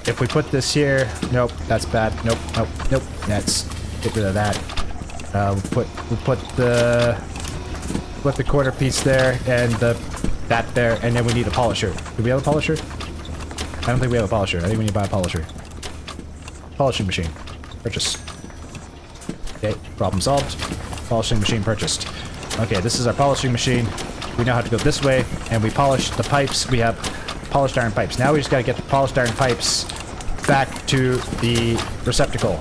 if we put this here, nope, that's bad. Nope, nope, nope. Let's get rid of that. We'll put the quarter piece there and that there, and then we need a polisher. Do we have a polisher? I don't think we have a polisher. I think we need to buy a polisher. Polishing machine. Purchase. Okay, problem solved. Polishing machine purchased. Okay, this is our polishing machine. We know how to go this way, and we polish the pipes. We have polished iron pipes. Now we just gotta get the polished iron pipes back to the receptacle.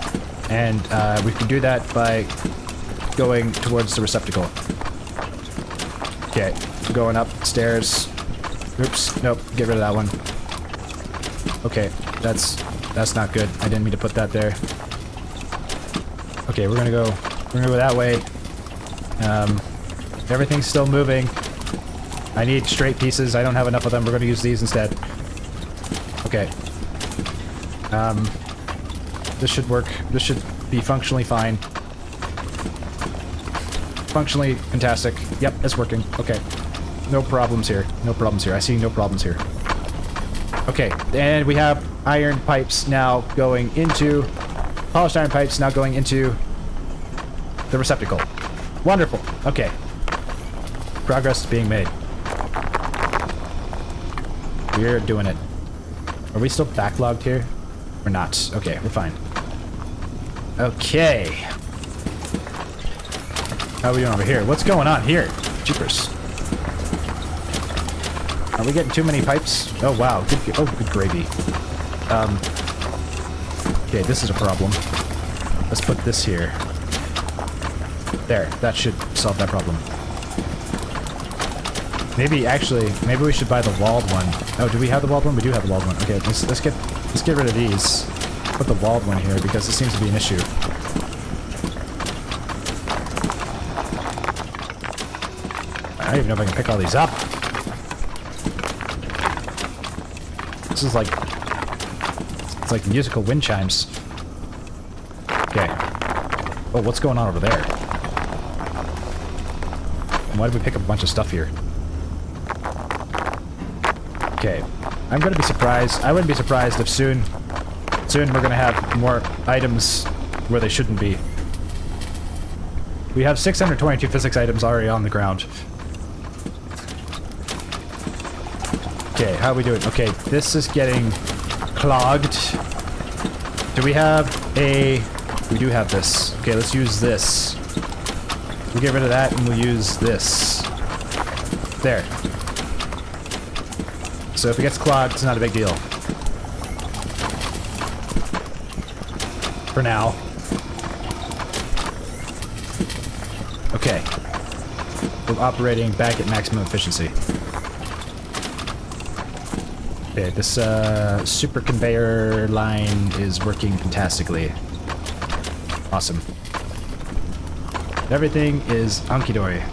And we can do that by going towards the receptacle. Okay, going upstairs. Oops, nope, get rid of that one. Okay, that's not good. I didn't mean to put that there. Okay, we're gonna go that way. Everything's still moving. I need straight pieces. I don't have enough of them. We're gonna use these instead. Okay. This should work. This should be functionally fine. Functionally fantastic. Yep, it's working. Okay. No problems here. No problems here. I see no problems here. Okay, and we have iron pipes now going into... Polished iron pipes now going into the receptacle. Wonderful. Okay. Progress is being made. We're doing it. Are we still backlogged here? We're not. Okay, we're fine. Okay. How are we doing over here? What's going on here? Jeepers. Are we getting too many pipes? Oh, wow. Good gravy. Okay, this is a problem. Let's put this here. There. That should solve that problem. Maybe we should buy the walled one. Oh, do we have the walled one? We do have the walled one. Okay, let's get rid of these. Put the walled one here because this seems to be an issue. I don't even know if I can pick all these up. This is like... It's like musical wind chimes. Okay. Oh, what's going on over there? Why did we pick up a bunch of stuff here? Okay. I'm gonna be surprised. I wouldn't be surprised if soon we're gonna have more items where they shouldn't be. We have 622 physics items already on the ground. Okay, how are we doing? Okay, this is getting clogged. Do we have a... We do have this. Okay, let's use this. We'll get rid of that and we'll use this. There. So if it gets clogged, it's not a big deal. For now. Okay. We're operating back at maximum efficiency. Okay, this super conveyor line is working fantastically. Awesome. Everything is hunky-dory.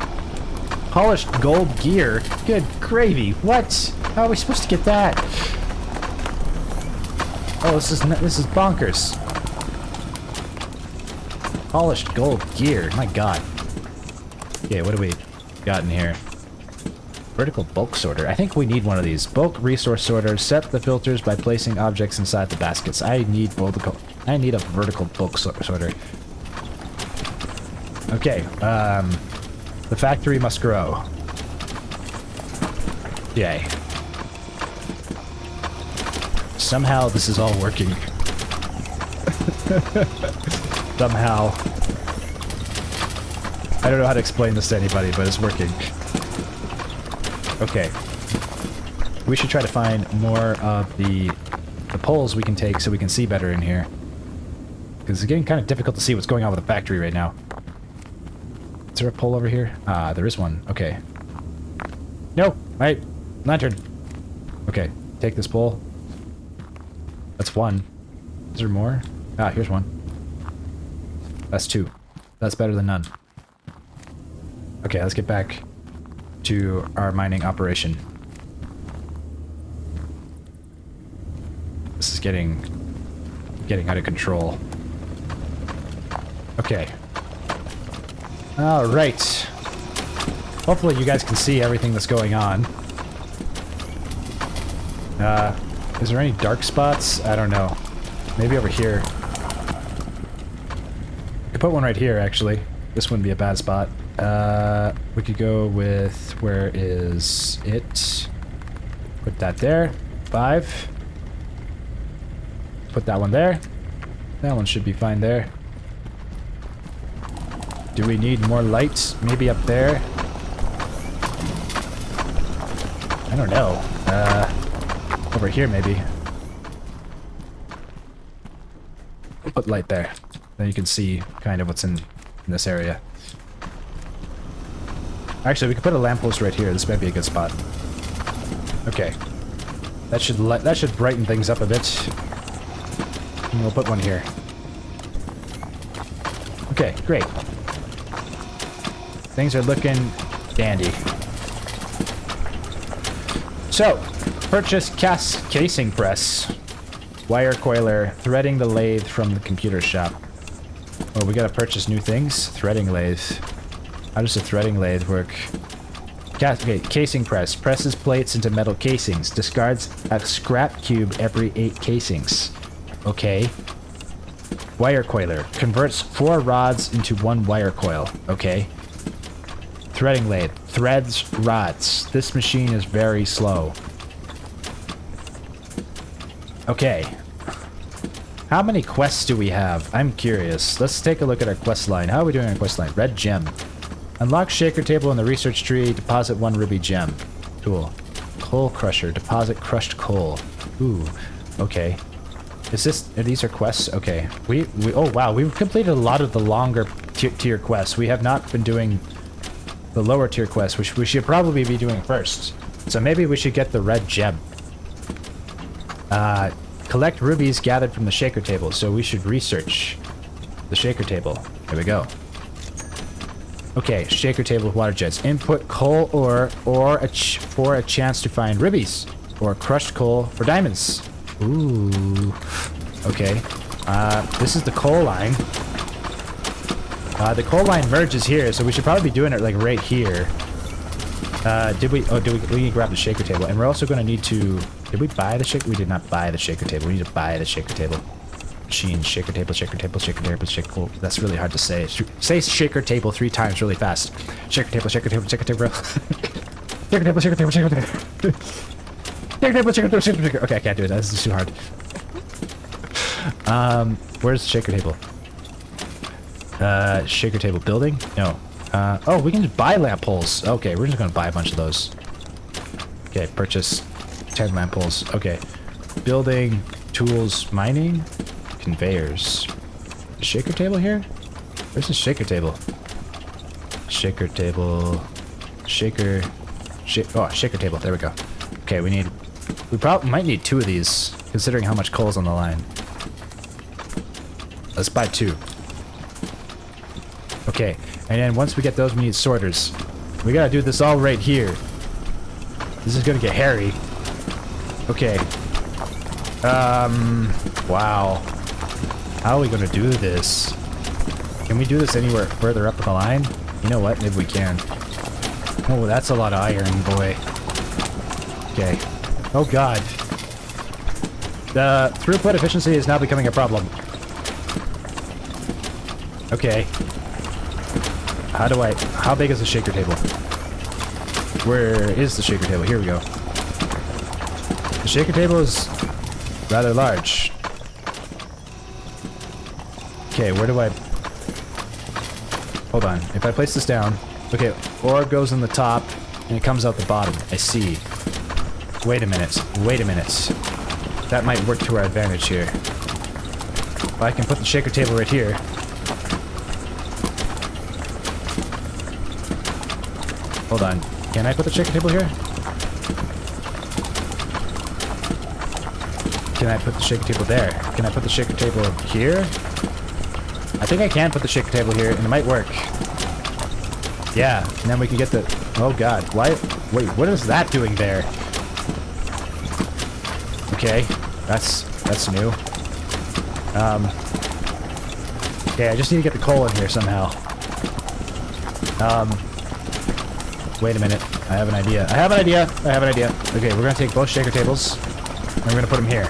Polished gold gear? Good gravy. What? How are we supposed to get that? Oh, this is bonkers. Polished gold gear. My god. Okay, what do we got in here? Vertical bulk sorter. I think we need one of these. Bulk resource sorter. Set the filters by placing objects inside the baskets. I need a vertical bulk sorter. Okay, the factory must grow. Yay. Somehow this is all working. Somehow. I don't know how to explain this to anybody, but it's working. Okay. We should try to find more of the poles we can take so we can see better in here. Because it's getting kind of difficult to see what's going on with the factory right now. Is there a pole over here? Ah, there is one. Okay. No! Wait! Lantern! Okay, take this pole. That's one. Is there more? Ah, here's one. That's two. That's better than none. Okay, let's get back to our mining operation. This is getting out of control. Okay. Alright. Hopefully you guys can see everything that's going on. Is there any dark spots? I don't know. Maybe over here. I could put one right here, actually. This wouldn't be a bad spot. We could go with... Where is it? Put that there. 5. Put that one there. That one should be fine there. Do we need more lights? Maybe up there? I don't know. Over here, maybe. Put light there. Then you can see kind of what's in this area. Actually, we could put a lamppost right here. This might be a good spot. Okay. That should brighten things up a bit. And we'll put one here. Okay, great. Things are looking dandy. So, purchase casing press, wire coiler, threading the lathe from the computer shop. Oh, we gotta purchase new things? Threading lathe. How does a threading lathe work? Okay, casing press. Presses plates into metal casings. Discards a scrap cube every 8 casings. Okay. Wire coiler. Converts 4 rods into 1 wire coil. Okay. Threading lathe. Threads rods. This machine is very slow. Okay. How many quests do we have? I'm curious. Let's take a look at our quest line. How are we doing on quest line? Red gem. Unlock shaker table in the research tree. Deposit 1 ruby gem. Cool. Coal crusher. Deposit crushed coal. Ooh. Okay. Is this... These are quests? Okay. Oh, wow. We've completed a lot of the longer tier quests. We have not been doing the lower tier quests, which we should probably be doing first. So maybe we should get the red gem. Collect rubies gathered from the shaker table. So we should research the shaker table. Here we go. Okay, shaker table with water jets. Input coal ore for a chance to find rubies. Or crushed coal for diamonds. Ooh. Okay. This is the coal line. The coal line merges here, so we should probably be doing it like right here. We need to grab the shaker table, and we're also going to need to. Did we buy the shaker? We did not buy the shaker table. We need to buy the shaker table. Machine, shaker table, shaker table, shaker table, shaker table. That's really hard to say. Say shaker table 3 times really fast. Shaker table, shaker table, shaker table. Shaker table, shaker table, shaker table. Shaker table, shaker table, shaker table. Okay, I can't do it. This is too hard. Where's the shaker table? Shaker table building? No. Oh, we can just buy lamp poles. Okay, we're just gonna buy a bunch of those. Okay, purchase 10 lamp poles. Okay. Building, tools, mining, conveyors. Shaker table here? Where's the shaker table? Shaker table. Shaker table. There we go. Okay, we probably might need 2 of these, considering how much coal's on the line. Let's buy 2. Okay, and then once we get those, we need sorters. We gotta do this all right here. This is gonna get hairy. Okay. Wow. How are we gonna do this? Can we do this anywhere further up the line? You know what? Maybe we can. Oh, that's a lot of iron, boy. Okay. Oh god. The throughput efficiency is now becoming a problem. Okay. How big is the shaker table? Where is the shaker table? Here we go. The shaker table is rather large. Okay, where do I... Hold on. If I place this down... Okay, ore goes in the top, and it comes out the bottom. I see. Wait a minute. Wait a minute. That might work to our advantage here. Well, I can put the shaker table right here. Hold on. Can I put the shaker table here? Can I put the shaker table there? Can I put the shaker table here? I think I can put the shaker table here, and it might work. Yeah, and then we can get the... Oh god, why... Wait, what is that doing there? Okay, that's new. Okay, I just need to get the coal in here somehow. Wait a minute. I have an idea. I have an idea. I have an idea. Okay, we're gonna take both shaker tables, and we're gonna put them here.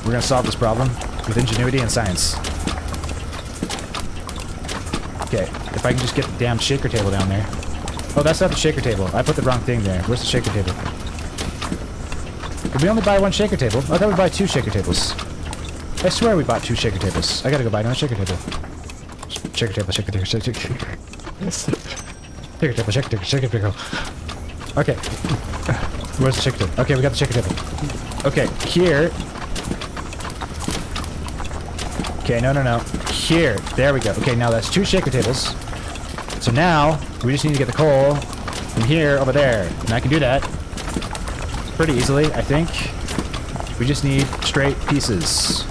We're gonna solve this problem with ingenuity and science. Okay, if I can just get the damn shaker table down there. Oh, that's not the shaker table. I put the wrong thing there. Where's the shaker table? Did we only buy 1 shaker table? I thought we buy 2 shaker tables. I swear we bought 2 shaker tables. I gotta go buy another shaker table. Shaker table, shaker table, shaker table. Shaker table, shaker table, shaker table. Okay. Where's the shaker table? Okay, we got the shaker table. Okay, here. Okay, no. Here. There we go. Okay, now that's 2 shaker tables. So now, we just need to get the coal from here over there. And I can do that pretty easily, I think. We just need straight pieces.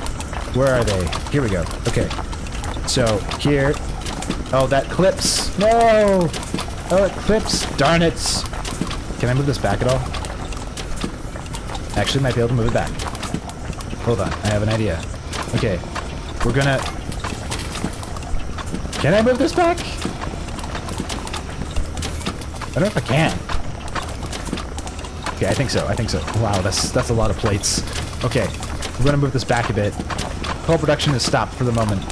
Where are they? Here we go. Okay. So, here. Oh, that clips. No! Oh, it clips. Darn it. Can I move this back at all? Actually, might be able to move it back. Hold on. I have an idea. Okay. We're gonna... Can I move this back? I don't know if I can. Okay, I think so. I think so. Wow, that's a lot of plates. Okay. We're gonna move this back a bit. Coal production is stopped for the moment.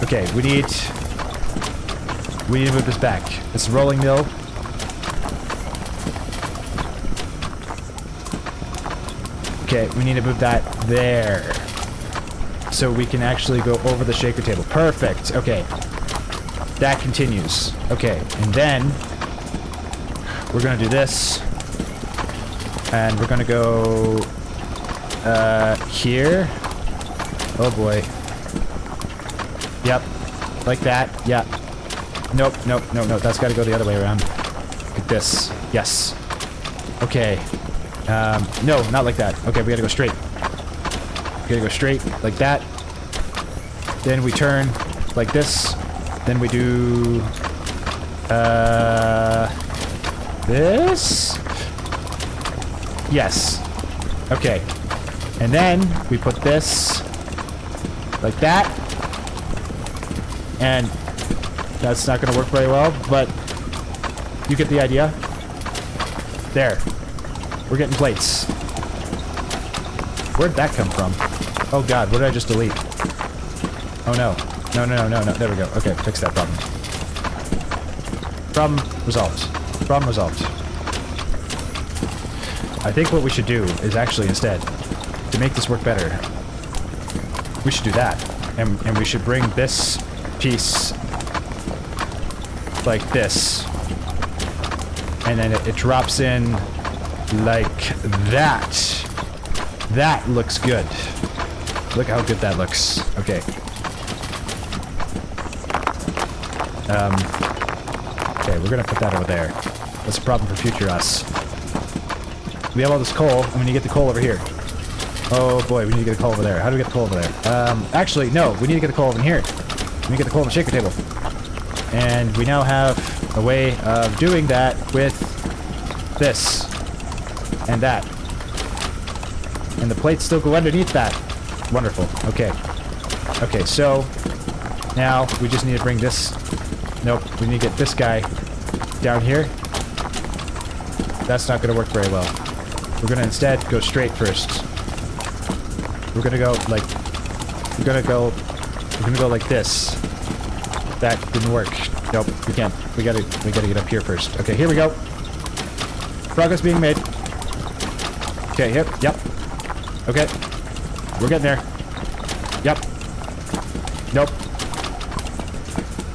Okay, we need to move this back. It's a rolling mill. Okay, we need to move that there. So we can actually go over the shaker table. Perfect. Okay. That continues. Okay, and then we're gonna do this. And we're gonna go here. Oh boy. Yep. Like that. Yep. Nope. That's gotta go the other way around. Like this. Yes. Okay. No, not like that. Okay, we gotta go straight. We gotta go straight like that. Then we turn like this. Then we do this. Yes. Okay. And then we put this like that. And that's not going to work very well, but You get the idea? There. We're getting plates. Where'd that come from? Oh god, what did I just delete? Oh no. No, no, no, no, no. There we go. Okay, fix that problem. Problem resolved. Problem resolved. I think what we should do is actually instead, to make this work better, we should do that. And we should bring this piece like this. And then it drops in like that. That looks good. Look how good that looks. Okay. Okay, we're gonna put that over there. That's a problem for future us. We have all this coal, and we need to get the coal over here. Oh boy, we need to get the coal over there. How do we get the coal over there? Actually, no, we need to get the coal over here. We need to get the coal on the shaker table. And we now have a way of doing that with this. And that. And the plates still go underneath that. Wonderful. Okay. Okay, so now we just need to bring this. Nope, we need to get this guy down here. That's not going to work very well. We're going to instead go straight first. We're going to go like... We're going to go like this. That didn't work. Nope, we can't. We gotta get up here first. Okay, here we go. Progress being made. Okay, here. Yep. Okay. We're getting there. Yep. Nope.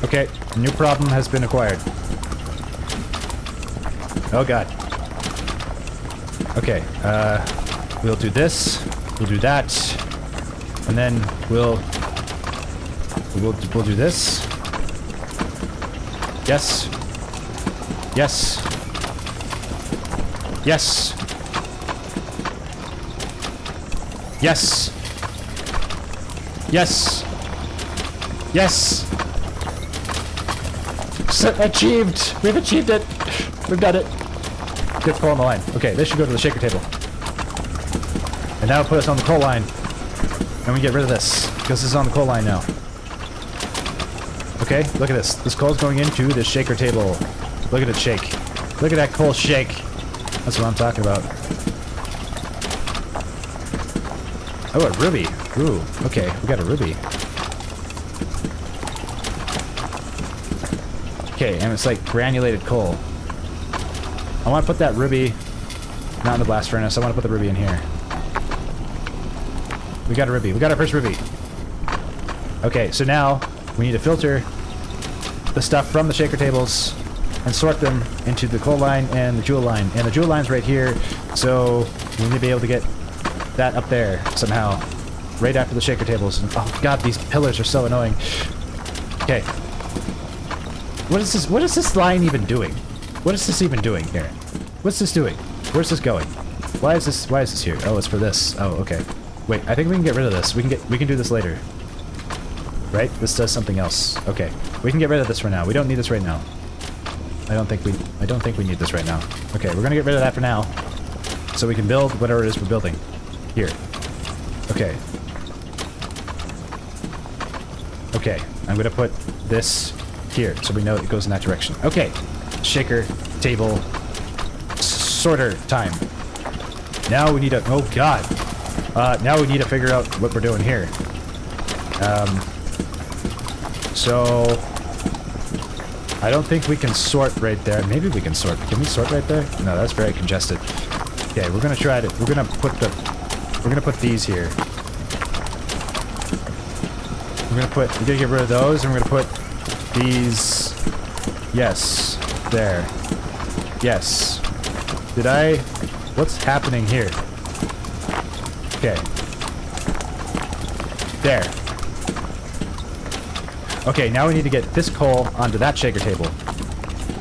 Okay, new problem has been acquired. Oh god. Okay, we'll do this, we'll do that, and then we'll do this. Yes. Yes. Yes. Yes. Yes. Yes. Achieved! We've achieved it! We've done it! Get the coal on the line. Okay, this should go to the shaker table. And now put us on the coal line. And we get rid of this, because this is on the coal line now. Okay, look at this. This coal's going into the shaker table. Look at it shake. Look at that coal shake. That's what I'm talking about. Oh, a ruby. Ooh, okay, we got a ruby. Okay, and it's like granulated coal. I want to put that ruby not in the blast furnace. I want to put the ruby in here. We got a ruby. We got our first ruby. Okay, so now we need to filter the stuff from the shaker tables and sort them into the coal line and the jewel line. And the jewel line's right here, so we need to be able to get that up there somehow. Right after the shaker tables. Oh god, these pillars are so annoying. Okay. What is this? What is this line even doing? What is this even doing here? What's this doing? Where's this going? Why is this here? Oh, it's for this. Oh, okay. Wait, I think we can get rid of this. We can do this later. Right? This does something else. Okay. We can get rid of this for now. We don't need this right now. I don't think we need this right now. Okay, we're gonna get rid of that for now. So we can build whatever it is we're building. Here. Okay. Okay. I'm gonna put this here, so we know it goes in that direction. Okay. Shaker, table, sorter time. Now we need to... Oh, God. Now we need to figure out what we're doing here. So... I don't think we can sort right there. Maybe we can sort. Can we sort right there? No, that's very congested. Okay, we're gonna try to... We're gonna put these here. We're gonna get rid of those, and we're gonna put these... Yes. There. Yes. Did I... What's happening here? Okay. There. Okay, now we need to get this coal onto that shaker table.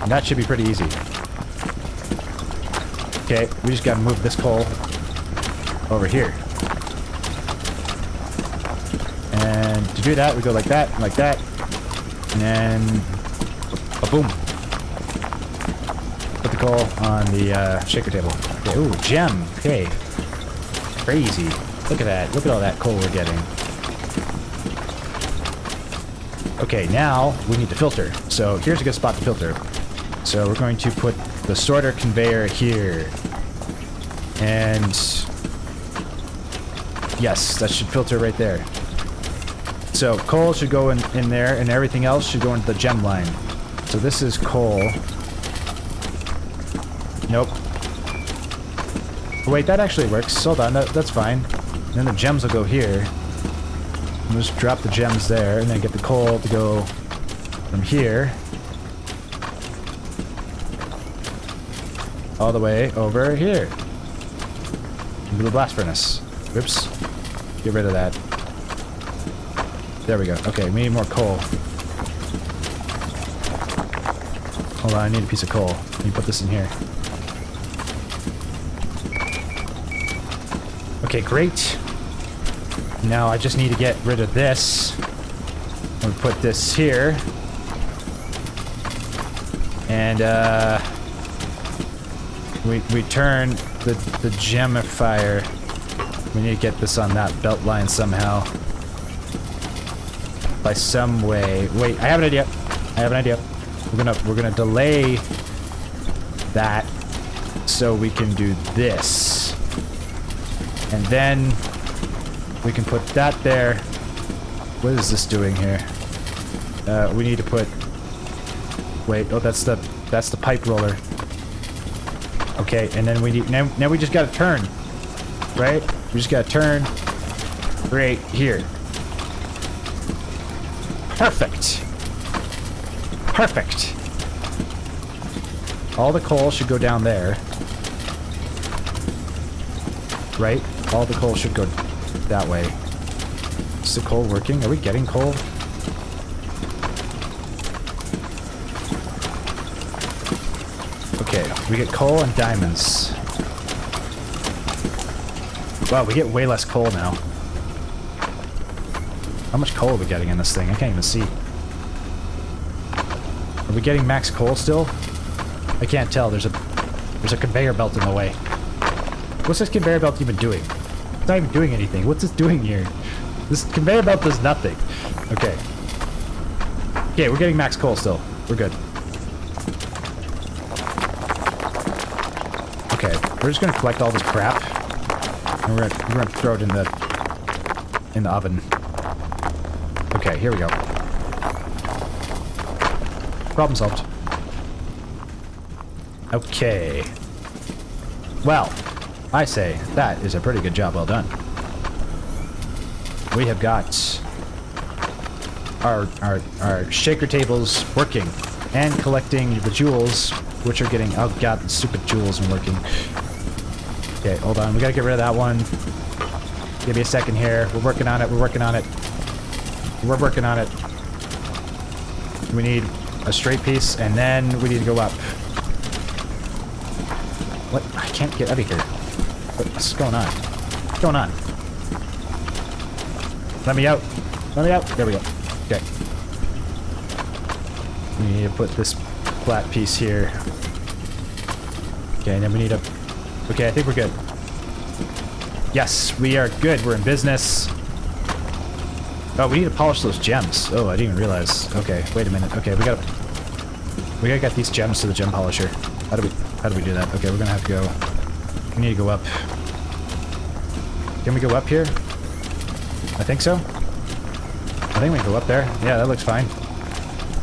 And that should be pretty easy. Okay, we just gotta move this coal over here. And to do that, we go like that, and like that. And then... boom. Put the coal on the shaker table. Okay, ooh, gem. Okay. Crazy. Look at that. Look at all that coal we're getting. Okay, now we need to filter. So here's a good spot to filter. So we're going to put the sorter conveyor here. And yes, that should filter right there. So coal should go in there, and everything else should go into the gem line. So this is coal. Nope. Wait, that actually works. Hold on, that's fine. And then the gems will go here. We'll just drop the gems there, and then get the coal to go from here all the way over here into the blast furnace. Oops. Get rid of that. There we go. Okay, we need more coal. Hold on, I need a piece of coal. Let me put this in here. Okay, great. Now I just need to get rid of this. We'll put this here. And we turn the gemifier. We need to get this on that belt line somehow. By some way. Wait, I have an idea. I have an idea. We're gonna delay that so we can do this. And then we can put that there. What is this doing here? We need to put... Wait, oh, that's the pipe roller. Okay, and then we need... Now we just gotta turn. Right? We just gotta turn right here. Perfect. Perfect. All the coal should go down there. Right? All the coal should go that way. Is the coal working? Are we getting coal? Okay, we get coal and diamonds. Wow, we get way less coal now. How much coal are we getting in this thing? I can't even see. Are we getting max coal still? I can't tell. There's a conveyor belt in the way. What's this conveyor belt even doing? It's not even doing anything. What's this doing here? This conveyor belt does nothing. Okay. Okay, we're getting max coal still. We're good. Okay, we're just gonna collect all this crap. And we're gonna throw it in the oven. Okay, here we go. Problem solved. Okay. Well, I say that is a pretty good job well done. We have got our shaker tables working and collecting the jewels, which are getting... Oh god, the stupid jewels are working. Okay, hold on. We gotta get rid of that one. Give me a second here. We're working on it. We're working on it. We're working on it. We need a straight piece, and then we need to go up. What? I can't get out of here. What's going on? What's going on? Let me out. Let me out. There we go. Okay. We need to put this flat piece here. Okay, and then we need a... Okay, I think we're good. Yes, we are good. We're in business. Oh, we need to polish those gems. Oh, I didn't even realize. Okay, wait a minute. Okay, we gotta get these gems to the gem polisher. How do we do that? Okay, we're gonna have to go... We need to go up. Can we go up here? I think so. I think we can go up there. Yeah, that looks fine.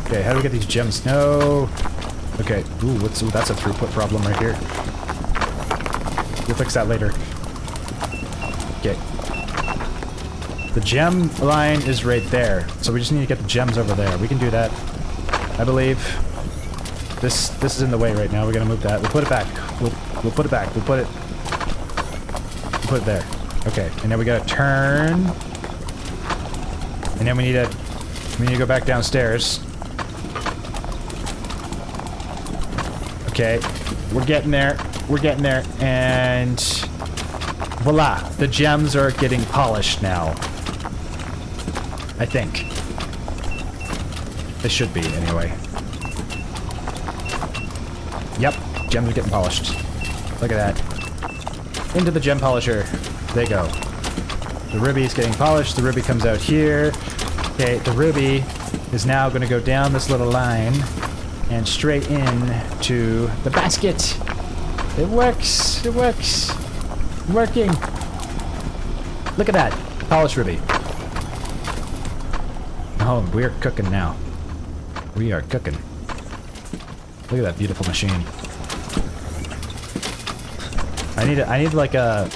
Okay, how do we get these gems? No. Okay. Ooh, that's a throughput problem right here. We'll fix that later. Okay. The gem line is right there, so we just need to get the gems over there. We can do that, I believe. This is in the way right now. We're gonna move that. We'll put it back. We'll put it back. We'll put it there. Okay, and then we gotta turn, and then we need to go back downstairs. Okay, we're getting there. We're getting there, and voila! The gems are getting polished now. I think. They should be, anyway. Yep, gems are getting polished. Look at that. Into the gem polisher. There you go. The ruby is getting polished. The ruby comes out here. Okay, the ruby is now going to go down this little line. and straight in to the basket. It works. It works. Working. Look at that. Polished ruby. Oh, we're cooking now. We are cooking. Look at that beautiful machine. I need like a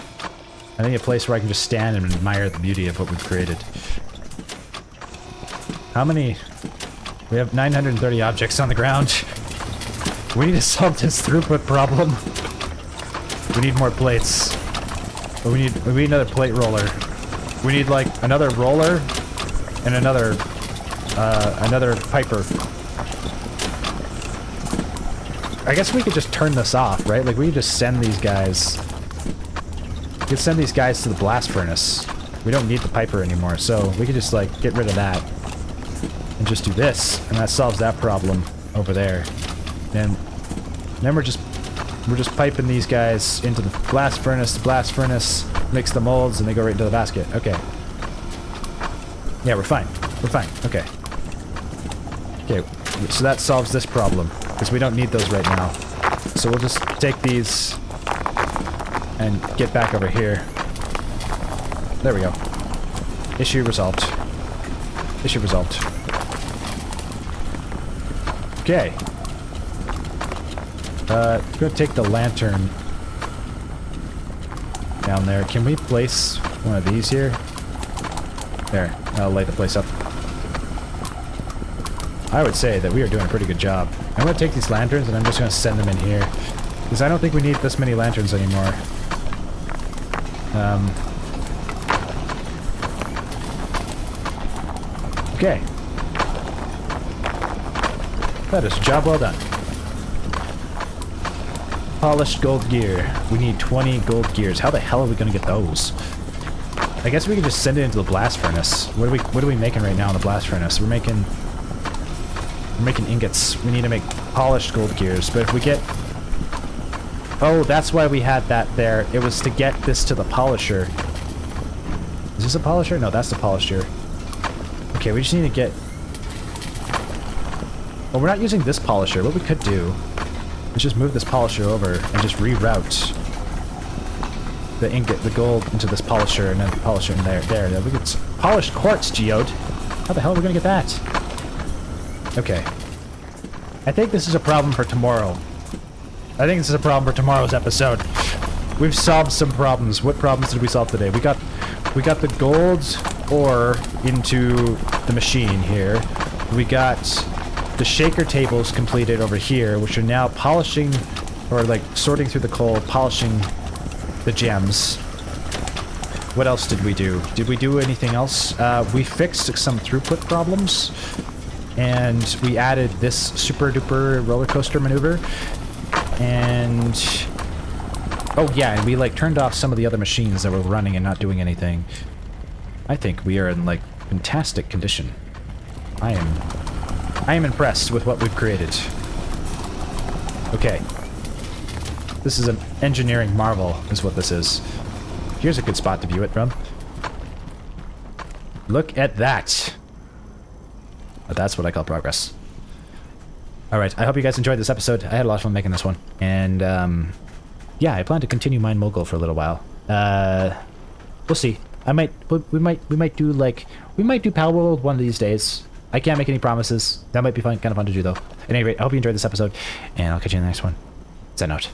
place where I can just stand and admire the beauty of what we've created. How many? We have 930 objects on the ground. We need to solve this throughput problem. We need more plates. But we need another plate roller. We need like another roller and another piper. I guess we could just turn this off, right? Like we could just send these guys. We could send these guys to the blast furnace. We don't need the piper anymore, so we could just like get rid of that and just do this, and that solves that problem over there. And then we're just piping these guys into the blast furnace. The blast furnace makes the molds, and they go right into the basket. Okay. Yeah, we're fine. We're fine. Okay. Okay, so that solves this problem, because we don't need those right now. So we'll just take these and get back over here. There we go. Issue resolved. Issue resolved. Okay. I'm gonna take the lantern down there. Can we place one of these here? There. I'll light the place up. I would say that we are doing a pretty good job. I'm gonna take these lanterns and I'm just gonna send them in here, because I don't think we need this many lanterns anymore. Okay. That is a job well done. Polished gold gear. We need 20 gold gears. How the hell are we gonna get those? I guess we can just send it into the blast furnace. What are we making right now in the blast furnace? We're making ingots. We need to make polished gold gears. But if we get... Oh, that's why we had that there. It was to get this to the polisher. Is this a polisher? No, that's the polisher. Okay, we just need to get... Well, we're not using this polisher. What we could do is just move this polisher over and just reroute the ingot, the gold, into this polisher, and then the polisher in there. There, we get polished quartz geode. How the hell are we gonna get that? Okay. I think this is a problem for tomorrow. I think this is a problem for tomorrow's episode. We've solved some problems. What problems did we solve today? We got the gold ore into the machine here. We got the shaker tables completed over here, which are now polishing, or like sorting through the coal, polishing the gems. What else did we do? Did we do anything else? We fixed some throughput problems, and we added this super duper roller coaster maneuver, and oh yeah, and we like turned off some of the other machines that were running and not doing anything. I think we are in like fantastic condition. I am impressed with what we've created. Okay. This is an engineering marvel, is what this is. Here's a good spot to view it from. Look at that. That's what I call progress. Alright, I hope you guys enjoyed this episode. I had a lot of fun making this one. And, yeah, I plan to continue MineMogul for a little while. We'll see. We might do Pal World one of these days. I can't make any promises. That might be fun, kind of fun to do, though. At any rate, I hope you enjoyed this episode, and I'll catch you in the next one. Sign out.